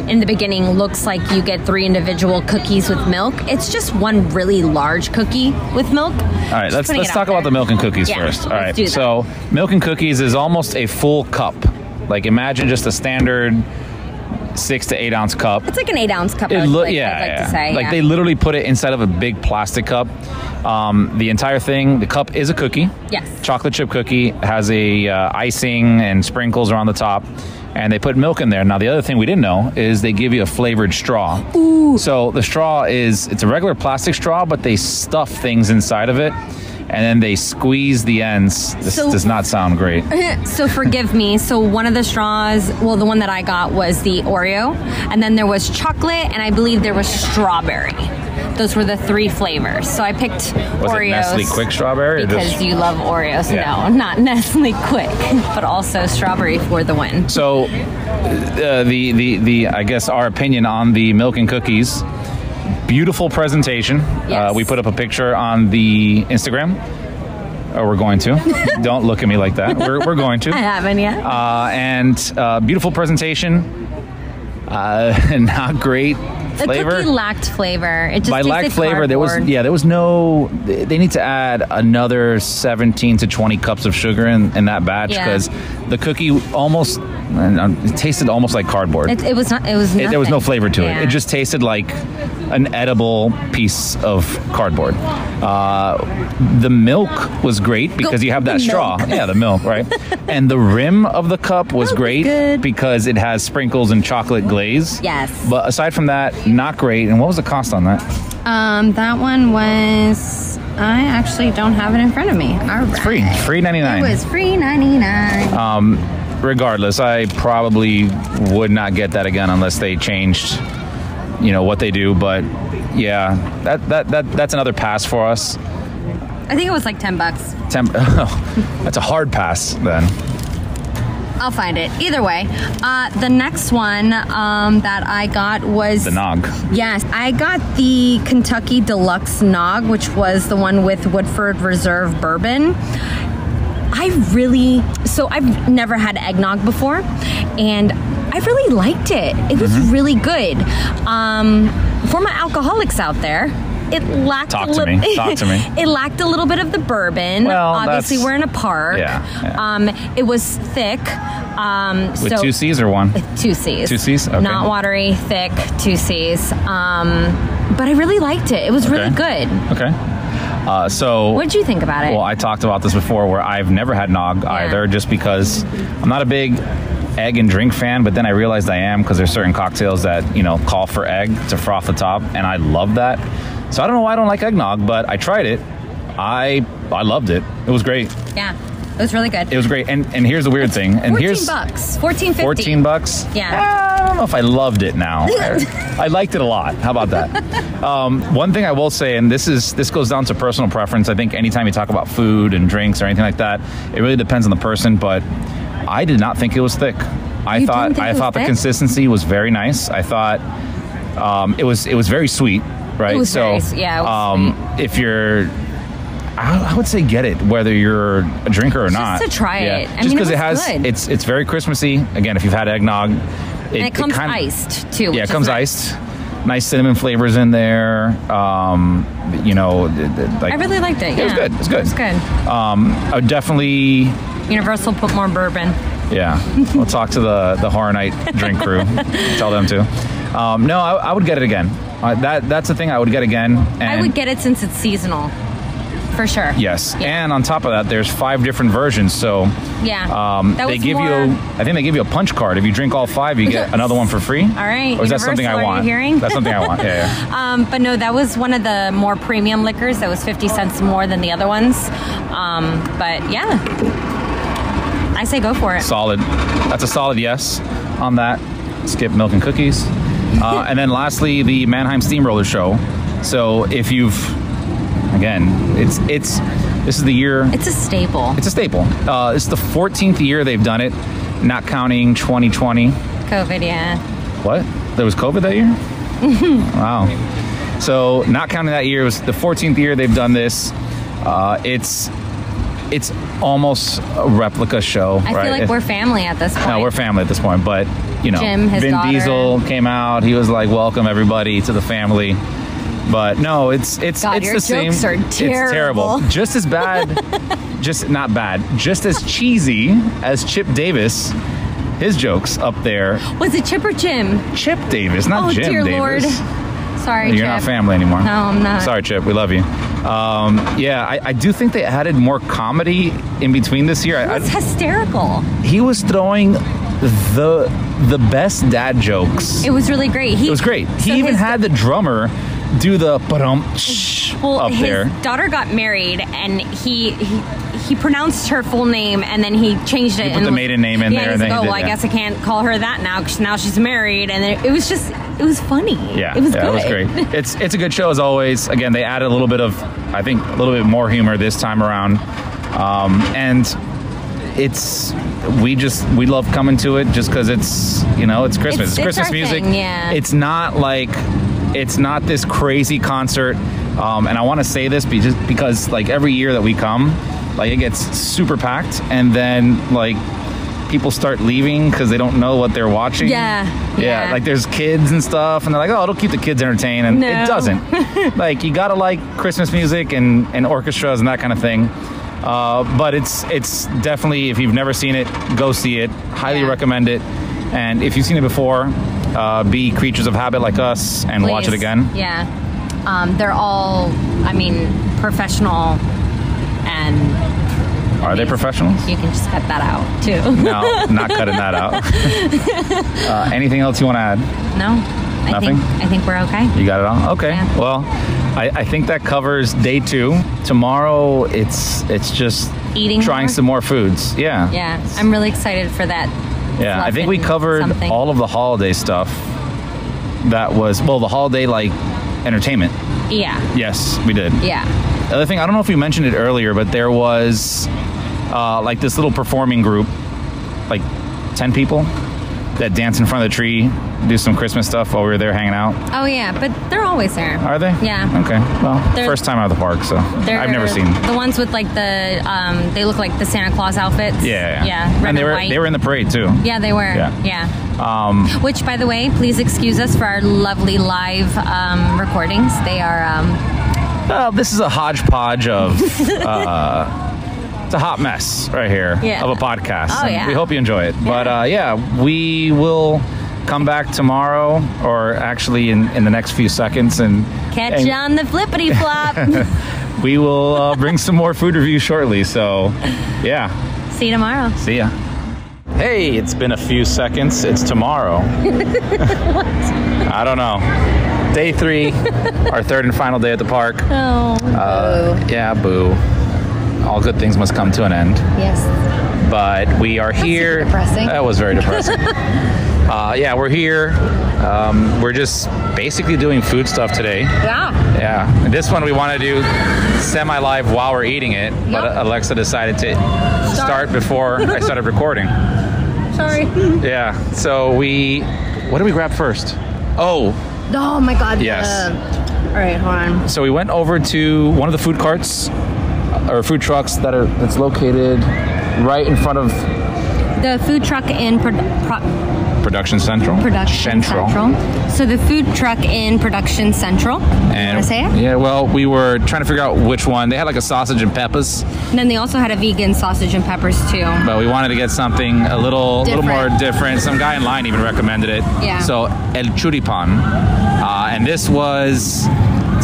B: in the beginning looks like you get 3 individual cookies with milk. It's just one really large cookie with milk.
A: All right, let's talk about the milk and cookies first. All right, so milk and cookies is almost a full cup. Like imagine just a standard 6 to 8 ounce cup.
B: It's like an 8 ounce cup. I'd like to say.
A: Like they literally put it inside of a big plastic cup. The entire thing, the cup is a cookie.
B: Yes.
A: Chocolate chip cookie, has a icing and sprinkles around the top. And they put milk in there. Now, the other thing we didn't know is they give you a flavored straw.
B: Ooh.
A: So the straw it's a regular plastic straw, but they stuff things inside of it. And then they squeeze the ends. This does not sound great.
B: So forgive me. So one of the straws, well, the one that I got was the Oreo. And then there was chocolate, and I believe there was strawberry. Those were the 3 flavors. So I picked Oreos.
A: Was it Nestle Quick Strawberry?
B: Because you love Oreos.
A: Yeah.
B: No, not Nestle Quick, but also strawberry for the win.
A: So I guess our opinion on the milk and cookies, beautiful presentation.
B: Yes.
A: We put up a picture on the Instagram. Or we're going to. Don't look at me like that. We're going to.
B: I haven't yet.
A: And beautiful presentation. Not great flavor.
B: The cookie lacked flavor. It just
A: by lacked flavor,
B: cardboard.
A: there was no. They need to add another 17 to 20 cups of sugar in that batch because the cookie almost it tasted almost like cardboard.
B: It was not. It was.
A: There was no flavor to
B: Yeah.
A: it. It just tasted like an edible piece of cardboard. The milk was great because you have that straw. Yeah, the milk, right? And the rim of the cup was great because it has sprinkles and chocolate glaze.
B: Yes.
A: But aside from that, not great. And what was the cost on that?
B: That one was. I actually don't have it in front of me. All right.
A: It's free. Free $3.99.
B: It was free $3.99.
A: Regardless, I probably would not get that again unless they changed, what they do. But yeah, that's another pass for us.
B: I think it was like $10.
A: That's a hard pass then.
B: I'll find it. Either way, the next one that I got was
A: the Nog.
B: Yes, I got the Kentucky Deluxe Nog, which was the one with Woodford Reserve bourbon. I've never had eggnog before, and I really liked it. It was really good. For my alcoholics out there, it lacked
A: Talk to me.
B: It lacked a little bit of the bourbon.
A: Well,
B: obviously we're in a park.
A: Yeah.
B: It was thick.
A: With 2 C's or 1?
B: 2 C's.
A: 2 C's? Okay.
B: Not watery, thick, 2 C's. But I really liked it. It was really good.
A: Okay.
B: What did you think about it?
A: Well, I talked about this before where I've never had Nog either, just because I'm not a big egg and drink fan, but then I realized I am because there's certain cocktails that, call for egg to froth the top, and I love that. So I don't know why I don't like eggnog, but I tried it. I loved it. It was great.
B: Yeah. It was really good.
A: It was great. And here's the weird thing. And
B: $14. $14.50.
A: $14?
B: Yeah.
A: I don't know if I loved it now. I liked it a lot. How about that? One thing I will say, and this goes down to personal preference. I think anytime you talk about food and drinks or anything like that, it really depends on the person, but I did not think it was thick. I thought the consistency was very nice. I thought it was very sweet, right?
B: It was very sweet.
A: If you're I would say get it, whether you're a drinker or not.
B: Just to try it.
A: Just because it's very Christmassy. Again, if you've had eggnog,
B: it comes iced too.
A: Yeah, it comes iced. Nice cinnamon flavors in there.
B: I really liked it.
A: It was good. It was good.
B: It was good.
A: I would definitely.
B: Universal put more bourbon.
A: Yeah, we'll talk to the Horror Night drink crew. Tell them to. No, I would get it again. That's the thing I would get again. And
B: I would get it since it's seasonal. For sure.
A: Yes, and on top of that, there's 5 different versions. So they give you. I think they give you a punch card. If you drink all 5, you get another one for free.
B: All right.
A: Or is that something I want?
B: Are you hearing?
A: That's something I want. Yeah.
B: But no, that was one of the more premium liquors. That was 50 cents more than the other ones. But yeah, I say go for it.
A: Solid. That's a solid yes on that. Skip milk and cookies. And then lastly, the Mannheim Steamroller Show. So if you've Again, this is the year.
B: It's a staple.
A: It's a staple. It's the 14th year they've done it, not counting 2020.
B: COVID, yeah.
A: What? There was COVID that year? Wow. So not counting that year, it was the 14th year they've done this. It's almost a replica show.
B: I feel like we're family at this point.
A: No, we're family at this point, but
B: Jim, his
A: Vin
B: daughter.
A: Diesel came out. He was like, "Welcome everybody to the family." But no, it's
B: God, your
A: the same.
B: jokes are terrible.
A: It's terrible. Just as bad, not bad. Just as cheesy as Chip Davis. His jokes up there.
B: Was it Chip or Jim?
A: Chip Davis, not Jim
B: dear
A: Davis.
B: Lord. Sorry,
A: You're
B: Chip.
A: not family anymore.
B: No, I'm not.
A: Sorry, Chip. We love you. I do think they added more comedy in between this year.
B: It was hysterical.
A: He was throwing the best dad jokes.
B: It was really great.
A: It was great. He even had the drummer do the up there.
B: His daughter got married, and he pronounced her full name, and then he changed it.
A: He put the maiden name in there.
B: He's
A: and
B: like,
A: then
B: I guess I can't call her that now because now she's married. And then it was funny.
A: Yeah,
B: it was good.
A: It was great. It's a good show as always. Again, they added a little bit of, I think, a little bit more humor this time around, and we love coming to it just because it's Christmas. It's Christmas music.
B: Thing, yeah.
A: It's not this crazy concert. And I want to say this because like every year that we come, like it gets super packed, and then like people start leaving because they don't know what they're watching.
B: Yeah.
A: Like there's kids and stuff, and they're like, oh, it'll keep the kids entertained, and it doesn't. Like, you gotta like Christmas music and orchestras and that kind of thing. But it's definitely, if you've never seen it, go see it. Highly recommend it. And if you've seen it before, be creatures of habit like us and watch it again.
B: Yeah. They're all, I mean, professional. And
A: are they professionals?
B: You can just cut that out too.
A: No, not cutting that out. Anything else you want to add?
B: No.
A: Nothing?
B: I think we're okay.
A: You got it all? Okay.
B: Yeah.
A: Well, I think that covers day 2. Tomorrow, it's just trying some more foods. Yeah.
B: Yeah. I'm really excited for that.
A: Yeah. I think we covered all of the holiday stuff. That was, well, the holiday, like, entertainment.
B: Yeah.
A: Yes, we did.
B: Yeah.
A: The other thing, I don't know if we mentioned it earlier, but there was like this little performing group, like 10 people that dance in front of the tree, do some Christmas stuff while we were there hanging out.
B: Oh yeah, but they're always there.
A: Are they?
B: Yeah.
A: Okay. Well, first time out of the park, so I've never seen
B: the ones with like the they look like the Santa Claus outfits.
A: Yeah.
B: Red
A: and
B: white.
A: They were in the parade too.
B: Yeah, they were. Yeah. Which, by the way, please excuse us for our lovely live recordings. They are.
A: This is a hodgepodge of. It's a hot mess right here of a podcast.
B: Oh, yeah.
A: We hope you enjoy it. Yeah. But we will come back tomorrow, or actually in the next few seconds, and
B: catch you on the flippity flop.
A: We will bring some more food reviews shortly. So, yeah.
B: See you tomorrow.
A: See ya. Hey, it's been a few seconds. It's tomorrow.
B: What?
A: I don't know. Day 3, our third and final day at the park.
B: Oh, boo.
A: Yeah, boo. All good things must come to an end.
B: Yes.
A: But we are here.
B: Super depressing.
A: That was very depressing. Yeah, we're here. We're just basically doing food stuff today.
B: Yeah.
A: Yeah. And this one we want to do semi-live while we're eating it. Yep. But Alexa decided to start before I started recording.
B: Sorry.
A: Yeah. So what did we grab first? Oh
B: my God.
A: Yes.
B: All right, hold on.
A: So we went over to one of the food carts or food trucks that's located right in front of
B: the food truck in
A: Production Central.
B: So the food truck in Production Central.
A: And
B: want to say it?
A: Yeah, well, we were trying to figure out which one. They had like a sausage and peppers.
B: And then they also had a vegan sausage and peppers too.
A: But we wanted to get something a little more different. Some guy in line even recommended it.
B: Yeah.
A: So El Churipan. And this was,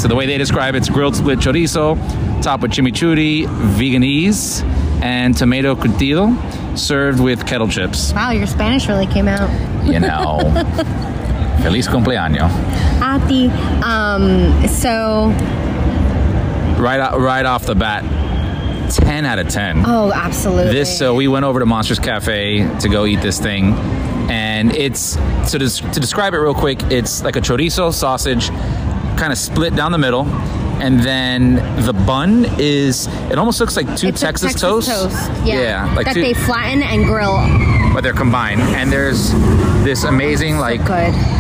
A: so the way they describe it's grilled split chorizo, topped with chimichurri, veganese, and tomato curtido, served with kettle chips.
B: Wow, your Spanish really came out.
A: You know. Feliz cumpleaños.
B: Ati. So.
A: Right off the bat, 10 out of 10.
B: Oh, absolutely.
A: So we went over to Monsters Cafe to go eat this thing. And it's, to describe it real quick, it's like a chorizo sausage, kind of split down the middle. And then the bun it almost looks like two Texas toast.
B: Yeah.
A: Like
B: they flatten and grill.
A: But they're combined. And there's this amazing,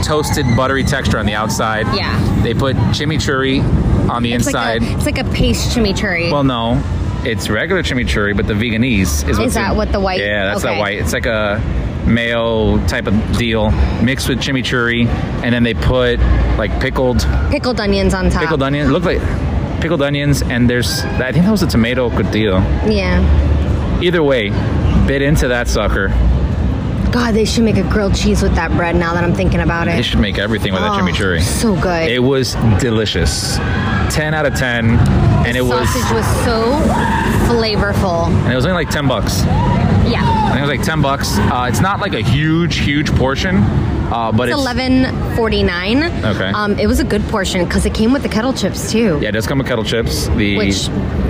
A: toasted buttery texture on the outside.
B: Yeah.
A: They put chimichurri on the inside.
B: It's like a paste chimichurri.
A: Well, no. It's regular chimichurri, but the veganese is
B: what the white?
A: Yeah, that's that white. It's like a mayo type of deal mixed with chimichurri, and then they put like pickled
B: onions on top.
A: Pickled onions. It looked like pickled onions, and I think that was a tomato curtido.
B: Yeah.
A: Either way, bit into that sucker.
B: God, they should make a grilled cheese with that bread now that I'm thinking about it.
A: They should make everything with that chimichurri.
B: So good.
A: It was delicious. 10 out of 10. And
B: the sausage was so flavorful.
A: And it was only like $10.
B: Yeah.
A: I think it was like $10. It's not like a huge portion. But it's
B: $11.49.
A: Okay.
B: It was a good portion because it came with the kettle chips too.
A: Yeah, it does come with kettle chips.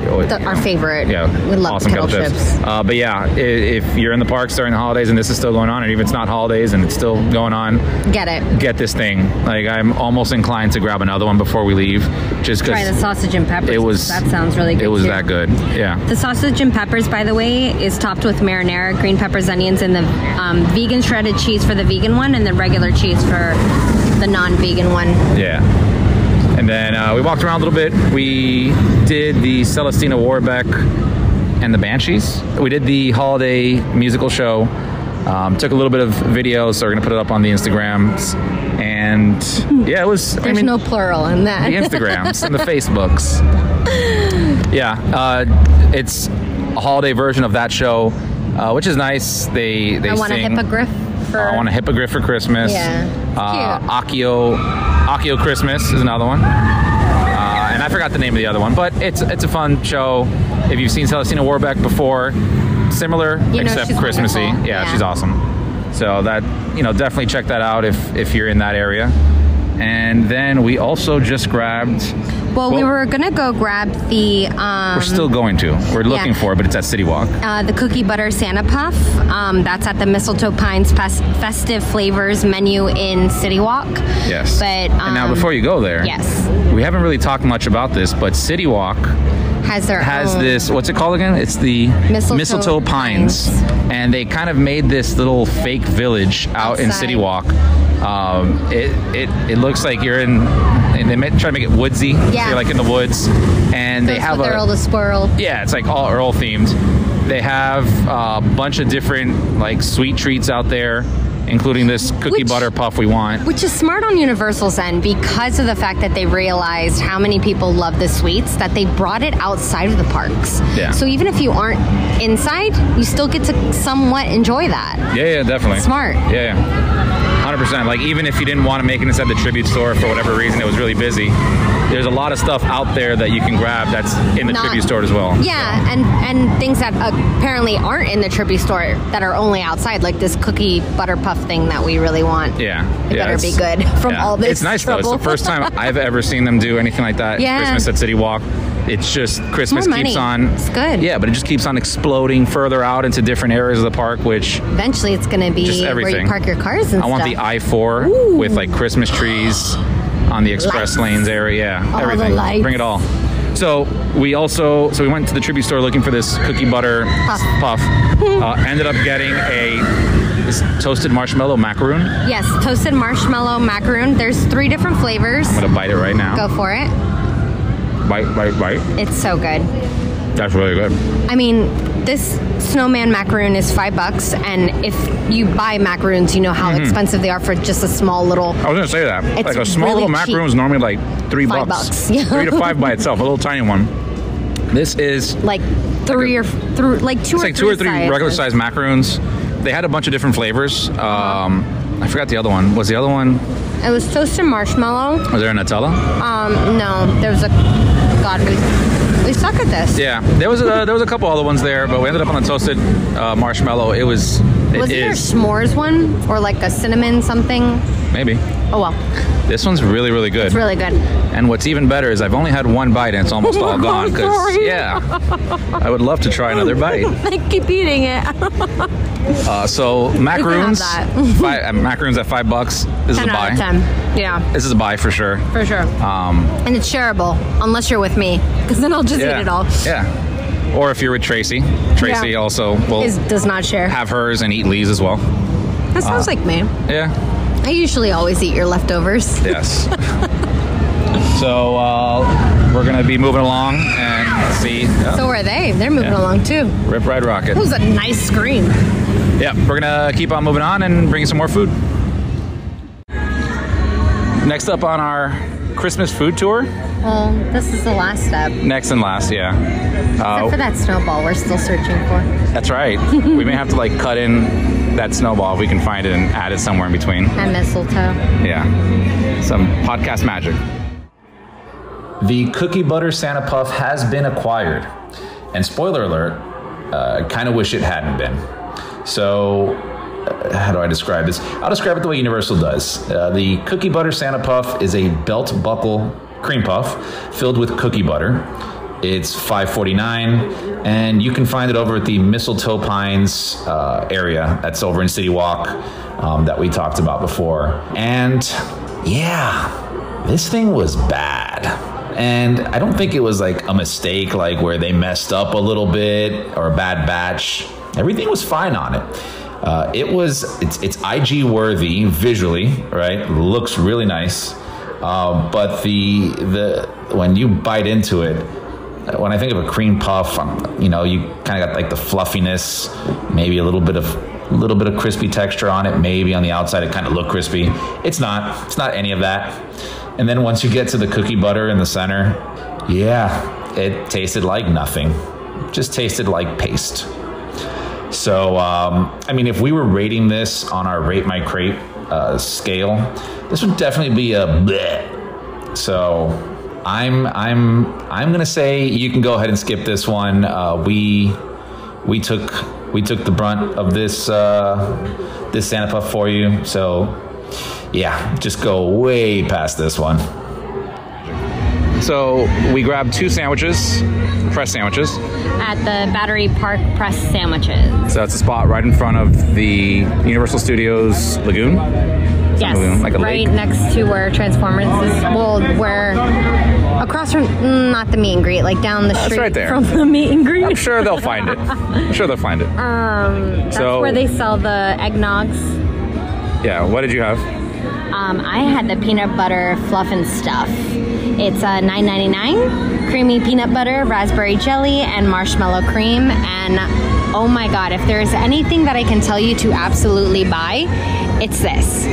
B: Our favorite.
A: Yeah,
B: we love
A: awesome
B: kettle chips.
A: But yeah, if you're in the parks during the holidays and this is still going on, and even if it's not holidays and it's still going on, get this thing. Like, I'm almost inclined to grab another one before we leave, just because.
B: Try the sausage and peppers. That sounds really good.
A: It was
B: too.
A: that good. Yeah.
B: The sausage and peppers, by the way, is topped with marinara, green peppers, onions, and the vegan shredded cheese for the vegan one, and the regular cheese for the non-vegan one.
A: Yeah. And then we walked around a little bit. We did the Celestina Warbeck and the Banshees. We did the holiday musical show. Took a little bit of video, so we're gonna put it up on the Instagrams. And yeah, it was.
B: There's no plural in that.
A: The Instagrams and the Facebooks. Yeah, it's a holiday version of that show, which is nice. They
B: I want
A: sing,
B: a hippogriff for.
A: I want a hippogriff for Christmas.
B: Yeah, cute.
A: Akio Christmas is another one. And I forgot the name of the other one, but it's a fun show. If you've seen Celestina Warbeck before, similar except Christmassy. Yeah, she's awesome. So that, definitely check that out if you're in that area. And then we also just grabbed.
B: Well, we were gonna go grab the.
A: We're still going to. We're looking for it, but it's at City Walk.
B: The Cookie Butter Santa Puff. That's at the Mistletoe Pines Festive Flavors menu in City Walk.
A: Yes.
B: But
A: and now, before you go there,
B: yes,
A: we haven't really talked much about this, but City Walk has this. What's it called again? It's the Mistletoe Pines, and they kind of made this little fake village out in City Walk. It looks like you're in. And they try to make it woodsy. Yeah. So you're like in the woods, and they have
B: Earl the Squirrel.
A: Yeah, it's like all Earl themed. They have a bunch of different like sweet treats out there, including this cookie butter puff we want.
B: Which is smart on Universal's end because of the fact that they realized how many people love the sweets that they brought it outside of the parks.
A: Yeah.
B: So even if you aren't inside, you still get to somewhat enjoy that.
A: Yeah, definitely.
B: Smart.
A: Yeah. 100%. Like, even if you didn't want to make it inside the tribute store for whatever reason, it was really busy, there's a lot of stuff out there that you can grab that's in the tribute store as well.
B: Yeah, and things that apparently aren't in the tribute store that are only outside, like this cookie butter puff thing that we really want.
A: Yeah.
B: It better be good from all this
A: It's nice,
B: trouble.
A: though. It's the first time I've ever seen them do anything like that.
B: Yeah.
A: Christmas at City Walk. It's just Christmas keeps on.
B: It's good.
A: Yeah, but it just keeps on exploding further out into different areas of the park, which
B: eventually it's going to be where you park your cars and stuff.
A: I want the I-4 with like Christmas trees on the express lanes area. Yeah, everything. Bring it all. So we went to the tribute store looking for this cookie butter puff. Ended up getting this toasted marshmallow macaroon. Yes,
B: toasted marshmallow macaroon. There's 3 different flavors.
A: I'm gonna bite it right now.
B: Go for it.
A: Bite.
B: It's so good.
A: That's really good.
B: I mean, this snowman macaroon is $5, and if you buy macaroons, you know how expensive they are for just a small little.
A: I was gonna say that.
B: It's
A: like a small
B: really
A: little macaroon is normally like $3.
B: Yeah.
A: 3 to 5 by itself. A little tiny one. This is
B: like 2 or 3. It's
A: like 2 or 3 regular sized macaroons. They had a bunch of different flavors. I forgot the other one. Was the other one?
B: It was toasted marshmallow.
A: Was there a Nutella?
B: No. There was a. God, we suck at this.
A: Yeah, there was a couple other ones there, but we ended up on the toasted marshmallow. Was it a s'mores one or like a cinnamon something? Maybe.
B: Oh well.
A: This one's really, really good.
B: It's really good.
A: And what's even better is I've only had one bite and it's almost all gone. Yeah, I would love to try another bite.
B: I keep eating it.
A: So macaroons, macaroons at $5. This is a buy.
B: 10 out of 10. Yeah.
A: This is a buy for sure.
B: For sure. And it's shareable unless you're with me, because then I'll just eat it all.
A: Yeah. Or if you're with Tracy. Tracy also
B: does not share.
A: Have hers and eat Lee's as well.
B: That sounds like me.
A: Yeah.
B: I usually always eat your leftovers.
A: Yes. So we're going to be moving along and see.
B: So are they. They're moving along too.
A: Rip, ride, rocket.
B: It was a nice screen.
A: Yeah, we're going to keep on moving on and bring you some more food. Next up on our Christmas food tour.
B: Well, this is the last step.
A: Next and last, yeah.
B: Except for that snowball we're still searching for.
A: That's right. We may have to like cut in that snowball if we can find it and add it somewhere in between.
B: And mistletoe.
A: Yeah. Some podcast magic. The Cookie Butter Santa Puff has been acquired. And spoiler alert, I kind of wish it hadn't been. So, how do I describe this? I'll describe it the way Universal does. The Cookie Butter Santa Puff is a belt buckle cream puff filled with cookie butter. It's $5.49, and you can find it over at the Mistletoe Pines area. That's over in City Walk that we talked about before. And yeah, this thing was bad. And I don't think it was like a mistake, like where they messed up a little bit or a bad batch. Everything was fine on it. It's IG worthy visually, right? Looks really nice. But when you bite into it, when I think of a cream puff, you kind of got like the fluffiness, maybe a little bit of a little bit of crispy texture on it. Maybe on the outside it kind of looked crispy. It's not any of that. And then once you get to the cookie butter in the center, yeah, it tasted like nothing. Just tasted like paste. So, I mean, if we were rating this on our Rate My Crepe scale, this would definitely be a bleh. So I'm gonna say you can go ahead and skip this one. We took the brunt of this this Santa Puff for you. So yeah, just go way past this one. So we grabbed 2 sandwiches, press sandwiches.
B: At the Battery Park Press Sandwiches.
A: So that's a spot right in front of the Universal Studios Lagoon.
B: Yes,
A: Lagoon, like a
B: right
A: lake.
B: next to where Transformers is. Well, where across from, not the meet and greet, like down the street
A: right there.
B: from the meet and greet.
A: I'm sure they'll find it.
B: That's
A: So
B: where they sell the eggnogs.
A: Yeah, what did you have?
B: I had the peanut butter fluff and stuff. It's $9.99, creamy peanut butter, raspberry jelly, and marshmallow cream. And oh my God, if there's anything that I can tell you to absolutely buy, it's this.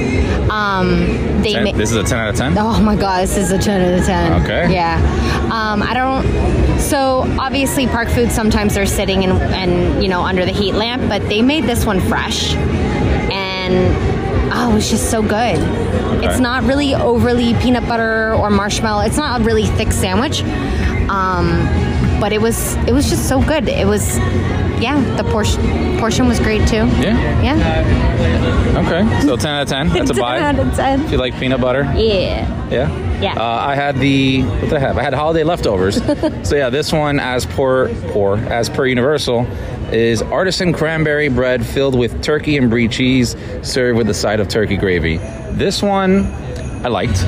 A: This is a 10 out of 10?
B: Oh my God, this is a 10 out of 10.
A: Okay.
B: Yeah. So obviously park food, sometimes they're sitting and you know, under the heat lamp, but they made this one fresh. And oh, it was just so good. Okay. It's not really overly peanut butter or marshmallow. It's not a really thick sandwich. But it was just so good. It was, yeah, the portion was great too.
A: Yeah?
B: Yeah.
A: Okay, so 10 out of 10. That's a buy.
B: 10 out of 10.
A: If you like peanut butter.
B: Yeah.
A: Yeah?
B: Yeah.
A: I had what did I have? I had holiday leftovers. So yeah, this one, as per Universal, is artisan cranberry bread filled with turkey and brie cheese, served with a side of turkey gravy. This one I liked.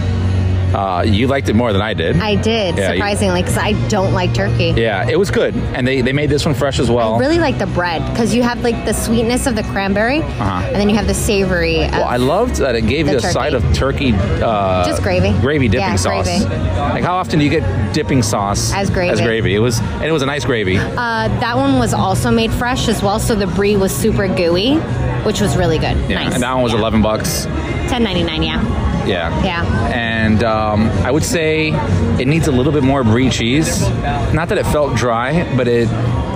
A: You liked it more than I did.
B: I did,
A: yeah,
B: surprisingly, because I don't like turkey.
A: Yeah, it was good. And they made this one fresh as well.
B: I really like the bread, because you have like the sweetness of the cranberry, and then you have the savory of
A: I loved that it gave you a side of turkey.
B: Just gravy.
A: Gravy dipping sauce.
B: Gravy.
A: Like, how often do you get dipping sauce
B: as gravy?
A: It was a nice gravy.
B: That one was also made fresh as well, so the brie was super gooey, which was really good.
A: Yeah,
B: nice.
A: And that one was $11.
B: $10.99, yeah.
A: Yeah.
B: Yeah.
A: And I would say it needs a little bit more brie cheese. Not that it felt dry, but it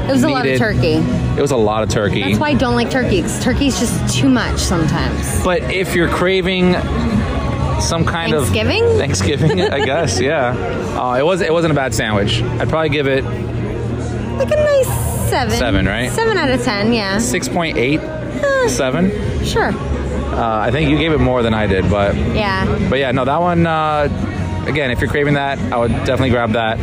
B: was a lot of turkey.
A: It was a lot of turkey.
B: That's why I don't like turkey, because turkey's just too much sometimes.
A: But if you're craving some kind of Thanksgiving, I guess, yeah. It wasn't a bad sandwich. I'd probably give it
B: like a nice 7.
A: 7, right?
B: 7 out of 10, yeah.
A: 6.8, 7.
B: Sure.
A: I think you gave it more than I did, but yeah, no, that one. Again, if you're craving that, I would definitely grab that.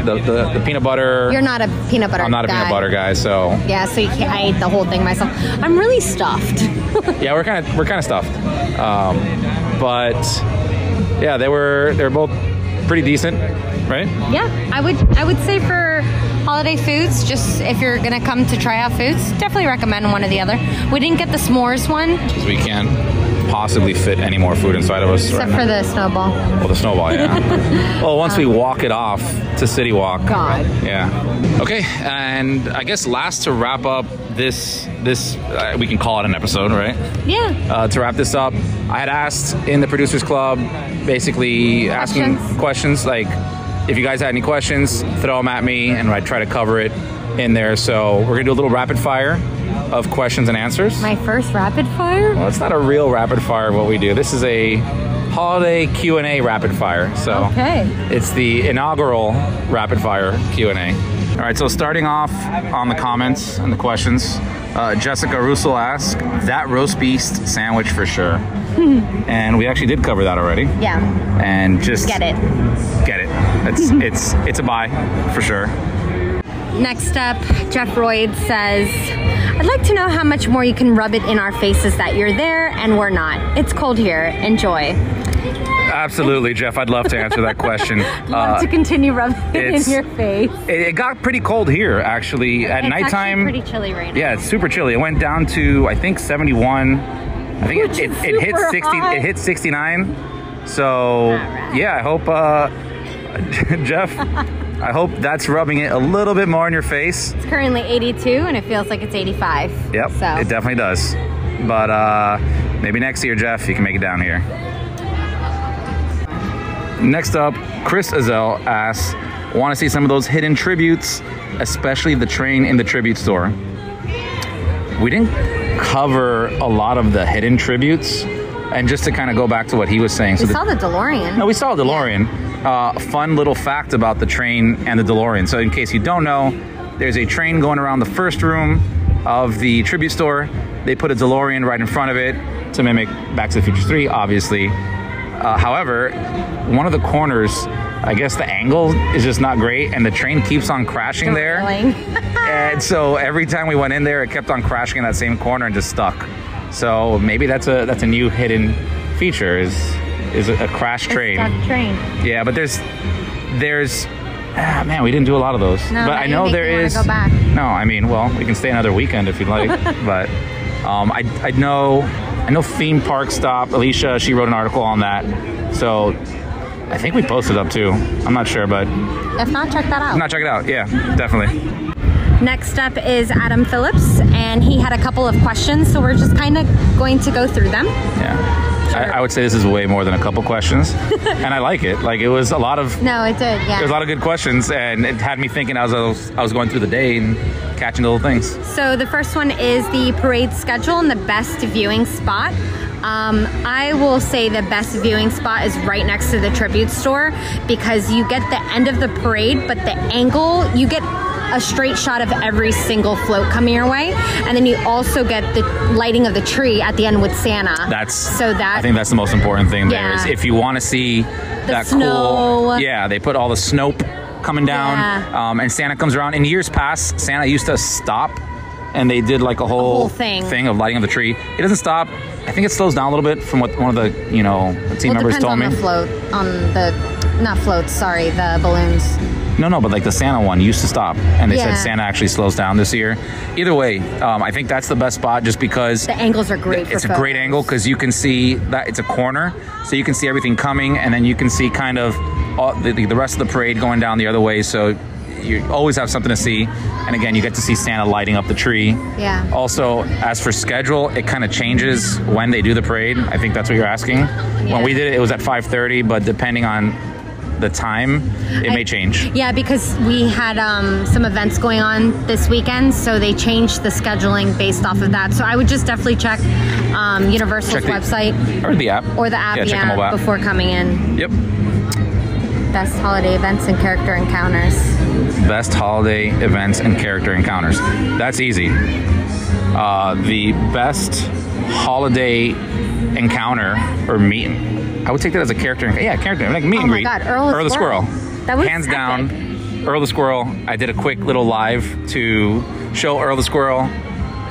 A: The peanut butter.
B: You're not a peanut butter guy.
A: I'm not a peanut butter guy, so.
B: Yeah, so I ate the whole thing myself. I'm really stuffed.
A: Yeah, we're kind of stuffed. But yeah, they were both pretty decent, right?
B: Yeah, I would say for holiday foods, just if you're gonna come to try out foods, definitely recommend one or the other. We didn't get the s'mores one
A: because we can't possibly fit any more food inside of us
B: except for the snowball.
A: Well, the snowball, yeah. Well, once we walk it off to City Walk.
B: God.
A: Yeah. Okay, and I guess last to wrap up this we can call it an episode, right?
B: Yeah.
A: To wrap this up, I had asked in the Producers Club, basically asking questions like, if you guys had any questions, throw them at me, and I'd try to cover it in there. So we're gonna do a little rapid fire of questions and answers.
B: My first rapid fire?
A: Well, it's not a real rapid fire what we do. This is a holiday Q&A rapid fire. So it's the inaugural rapid fire Q&A. All right, so starting off on the comments and the questions, Jessica Russell asked, that roast beef sandwich for sure. And we actually did cover that already.
B: Yeah.
A: And just
B: get it.
A: It's a buy for sure.
B: Next up, Jeff Royd says, I'd like to know how much more you can rub it in our faces that you're there and we're not. It's cold here. Enjoy.
A: Absolutely, Jeff. I'd love to answer that question.
B: Love to continue rubbing it in your face.
A: It got pretty cold here, actually. At nighttime.
B: It's pretty chilly right now.
A: Yeah, it's super chilly. It went down to, I think, 71. I think it hit 60.
B: Hot.
A: It hit 69. So yeah, I hope Jeff, I hope that's rubbing it a little bit more in your face.
B: It's currently 82 and it feels like it's 85.
A: Yep,
B: so.
A: It definitely does. But maybe next year, Jeff, you can make it down here. Next up, Chris Azell asks, want to see some of those hidden tributes, especially the train in the tribute store. We didn't cover a lot of the hidden tributes, and just to kind of go back to what he was saying.
B: We saw the DeLorean.
A: No, we saw a DeLorean. Yeah. Fun little fact about the train and the DeLorean. So in case you don't know, there's a train going around the first room of the tribute store. They put a DeLorean right in front of it to mimic Back to the Future 3, obviously. However, one of the corners, I guess the angle is just not great, and the train keeps on crashing there. And so every time we went in there, it kept on crashing in that same corner and just stuck. So maybe that's a new hidden feature is a crash train.
B: A stuck train.
A: Yeah, but there's man, we didn't do a lot of those.
B: No,
A: but I know there is.
B: Go back.
A: No, I mean, well, we can stay another weekend if you'd like. But I know Theme Park Stop. Alicia, she wrote an article on that. So I think we posted up too. I'm not sure, but
B: if not, check that out.
A: Check it out. Yeah, definitely.
B: Next up is Adam Phillips, and he had a couple of questions, so we're just kind of going to go through them.
A: Yeah. Sure. I would say this is way more than a couple questions, and I like it. Like, it was a lot of...
B: No, it did, yeah.
A: There was a lot of good questions, and it had me thinking as I was going through the day and catching little things. So
B: the first one is the parade schedule and the best viewing spot. I will say the best viewing spot is right next to the tribute store, because you get the end of the parade, but the angle, you get a straight shot of every single float coming your way, and then you also get the lighting of the tree at the end with Santa. I think that's the most important thing there. Is if you want to see that snow. Cool, yeah, they put all the snow coming down, and Santa comes around. In years past, Santa used to stop, and they did like a whole thing of lighting of the tree. It doesn't stop. I think it slows down a little bit from what one of the team members told me. It depends on the balloons.
A: No, but like the Santa one used to stop, and they said Santa actually slows down this year. Either way, I think that's the best spot, just because
B: the angles are great.
A: It's a great angle because you can see that it's a corner, so you can see everything coming, and then you can see kind of the rest of the parade going down the other way. So you always have something to see, and again, you get to see Santa lighting up the tree. Yeah. Also, as for schedule, it kind of changes when they do the parade. I think that's what you're asking. Yeah. When we did it, it was at 5:30, but depending on the time, it may change. Yeah, because we had some events going on this weekend, so they changed the scheduling based off of that. So I would just definitely check Universal's website or the app before coming in. Yep. Best holiday events and character encounters. Best holiday events and character encounters. That's easy. The best holiday encounter or meet. I would take that as a character. Yeah, character. Like meet and greet. Oh my God, Earl the Squirrel. That was hands down. Earl the Squirrel. I did a quick little live to show Earl the Squirrel.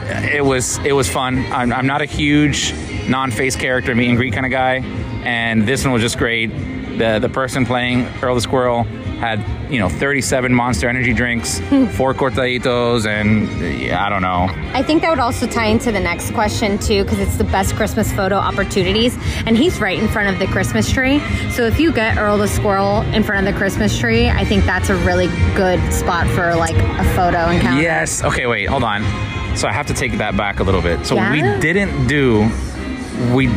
A: It was fun. I'm not a huge non-face character meet and greet kind of guy, and this one was just great. The person playing Earl the Squirrel had 37 Monster Energy drinks, 4 cortaditos, and I don't know. I think that would also tie into the next question too, because it's the best Christmas photo opportunities, and he's right in front of the Christmas tree. So if you get Earl the Squirrel in front of the Christmas tree, I think that's a really good spot for like a photo encounter. Yes. Okay, wait, hold on. So I have to take that back a little bit. So we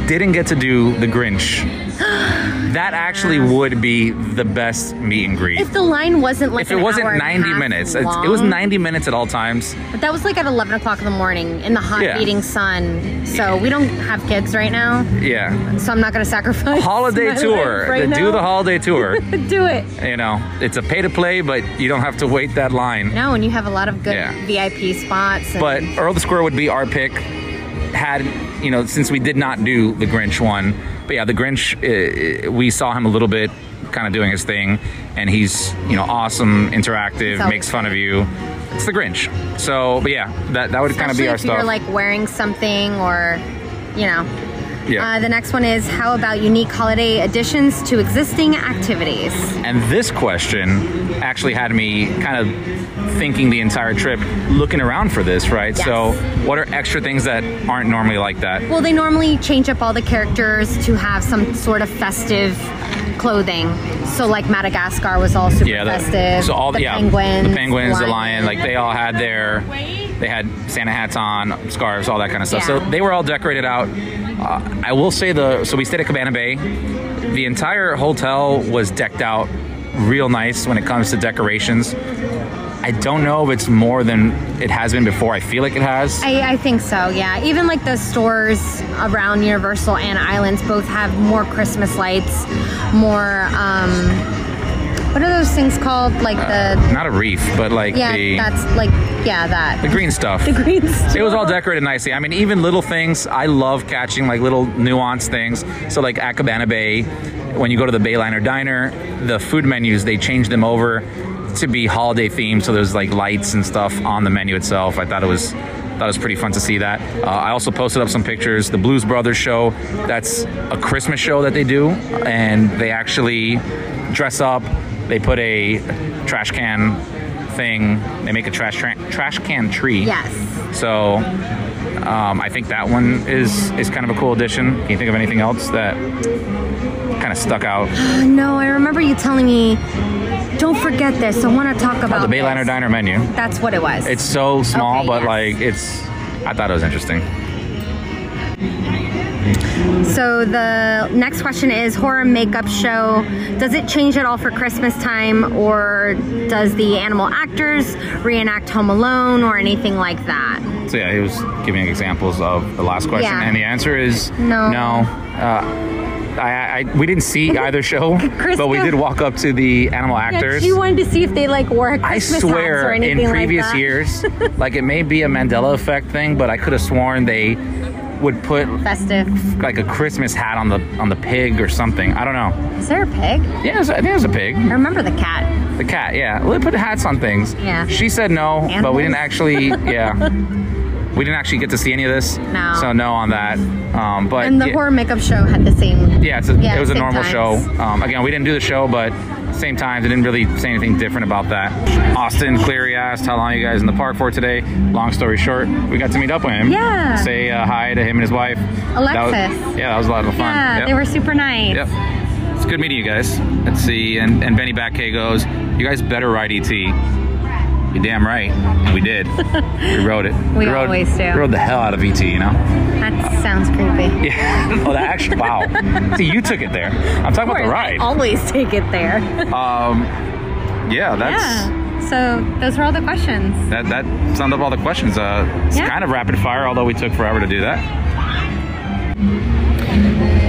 A: didn't get to do the Grinch. That actually would be the best meet and greet. If the line wasn't like if it wasn't 90 minutes. It was 90 minutes at all times. But that was like at 11 o'clock in the morning in the hot beating sun. So we don't have kids right now. Yeah. So I'm not going to sacrifice holiday tour. Do the holiday tour. Do it. It's a pay to play, but you don't have to wait that line. No, and you have a lot of good VIP spots. But Earl the Squirrel would be our pick. Since we did not do the Grinch one. But yeah, the Grinch, we saw him a little bit kind of doing his thing, and he's, awesome, interactive, makes fun of you. It's the Grinch. So, but yeah, that would kind of be our stuff. If you're like wearing something or, Yeah.
B: The next one is, how about unique holiday additions to existing activities?
A: And this question actually had me kind of thinking the entire trip, looking around for this, right?
B: Yes.
A: So what are extra things that aren't normally like that?
B: Well, they normally change up all the characters to have some sort of festive clothing. So like Madagascar was all super festive.
A: So all the penguins, the lion,
B: lion,
A: like they all had they had Santa hats on, scarves, all that kind of stuff.
B: Yeah.
A: So they were all decorated out. I will say so we stayed at Cabana Bay. The entire hotel was decked out real nice when it comes to decorations. I don't know if it's more than it has been before. I feel like it has.
B: I think so, yeah. Even like the stores around Universal and Islands both have more Christmas lights, more, what are those things called? Like
A: not a wreath, but like
B: that.
A: The green stuff.
B: The green stuff.
A: It was all decorated nicely. I mean, even little things, I love catching like little nuanced things. So like at Cabana Bay, when you go to the Bayliner Diner, the food menus, they changed them over to be holiday themed. So there's like lights and stuff on the menu itself. I thought it was pretty fun to see that. I also posted up some pictures. The Blues Brothers show, that's a Christmas show that they do, and they actually dress up. They put a trash can thing. They make a trash can tree.
B: Yes.
A: So I think that one is kind of a cool addition. Can you think of anything else that kind of stuck out?
B: No, I remember you telling me, don't forget this. I want to talk about
A: the Bayliner Diner menu.
B: That's what it was.
A: It's so small,
B: okay,
A: but
B: yes.
A: I thought it was interesting.
B: So the next question is, horror makeup show. Does it change at all for Christmas time, or does the animal actors reenact Home Alone or anything like that?
A: So yeah, he was giving examples of the last question, and the answer is no. We didn't see either show, but we did walk up to the animal actors.
B: She wanted to see if they like wore Christmas hats or anything
A: in previous years, like it may be a Mandela effect thing, but I could have sworn they would put
B: festive,
A: like a Christmas hat on the pig or something. I don't know.
B: Is there a pig?
A: Yeah, I think there's a pig.
B: I remember the cat.
A: The cat, yeah. Well, they put hats on things.
B: Yeah.
A: She said no,
B: Animals?
A: but we didn't actually. Yeah. We didn't actually get to see any of this.
B: No.
A: So no on that. But
B: and the horror makeup show had the same.
A: Yeah, it was a normal
B: times.
A: show. Again, we didn't do the show, but same time, they didn't really say anything different about that. Austin Cleary asked how long you guys in the park for today. Long story short, we got to meet up with him.
B: Yeah.
A: Say hi to him and his wife.
B: Alexis.
A: That was a lot of fun.
B: Yeah, they were super nice.
A: Yep. It's good meeting you guys. Let's see. And Benny Backay goes, you guys better ride ET. You're damn right. We did. We rode it.
B: We always do.
A: We rode the hell out of ET, you know?
B: That sounds creepy.
A: Yeah. Oh, that actually, wow. See, you took it there. I'm talking about the ride.
B: I always take it there.
A: Yeah, that's...
B: Yeah. So those were all the questions.
A: That summed up all the questions. It's kind of rapid fire, although we took forever to do that.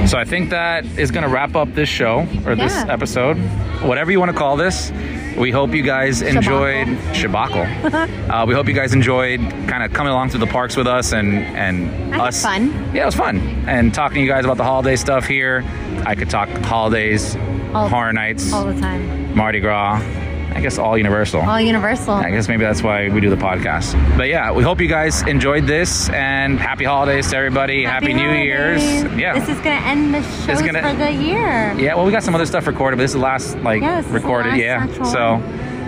A: So I think that is going to wrap up this show, or this episode. Whatever you want to call this. We hope you guys enjoyed Shabacle. We hope you guys enjoyed kind of coming along to the parks with us and us.
B: Fun.
A: Yeah, it was fun. And talking to you guys about the holiday stuff here. I could talk holidays, horror nights,
B: all the time.
A: Mardi Gras. I guess all Universal.
B: All Universal.
A: I guess maybe that's why we do the podcast. But yeah, we hope you guys enjoyed this, and happy holidays to everybody. Happy New Year's. Yeah.
B: This is going to end the shows for the year.
A: Yeah, well, we got some other stuff recorded, but this is the last, recorded. So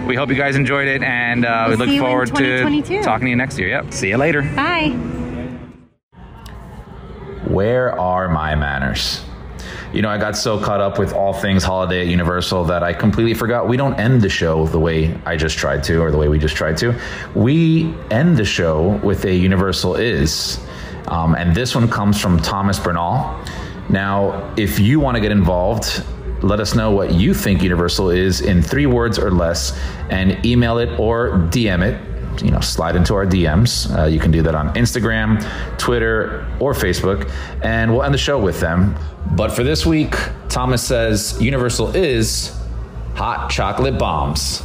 A: we hope you guys enjoyed it, and we look forward to talking to you next year. Yep. See you later.
B: Bye.
A: Where are my manners? You know, I got so caught up with all things holiday at Universal that I completely forgot we don't end the show the way I just tried to, or the way we just tried to. We end the show with a Universal Is. And this one comes from Thomas Bernal. Now, if you want to get involved, let us know what you think Universal is in 3 words or less, and email it or DM it. You know, slide into our DMs. You can do that on Instagram, Twitter, or Facebook, and we'll end the show with them. But for this week, Thomas says Universal is hot chocolate bombs.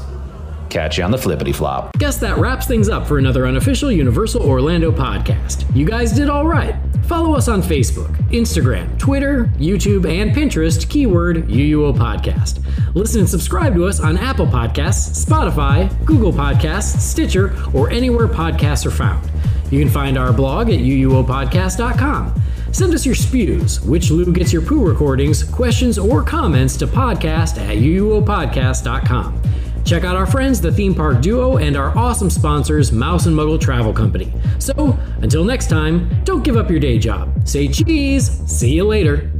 A: Catch you on the flippity flop.
D: Guess that wraps things up for another unofficial Universal Orlando podcast. You guys did all right. Follow us on Facebook, Instagram, Twitter, YouTube, and Pinterest, keyword UUO Podcast. Listen and subscribe to us on Apple Podcasts, Spotify, Google Podcasts, Stitcher, or anywhere podcasts are found. You can find our blog at uuopodcast.com. Send us your spews, which Lou gets your poo recordings, questions, or comments to podcast@uuopodcast.com. Check out our friends, the Theme Park Duo, and our awesome sponsors, Mouse and Muggle Travel Company. So, until next time, don't give up your day job. Say cheese. See you later.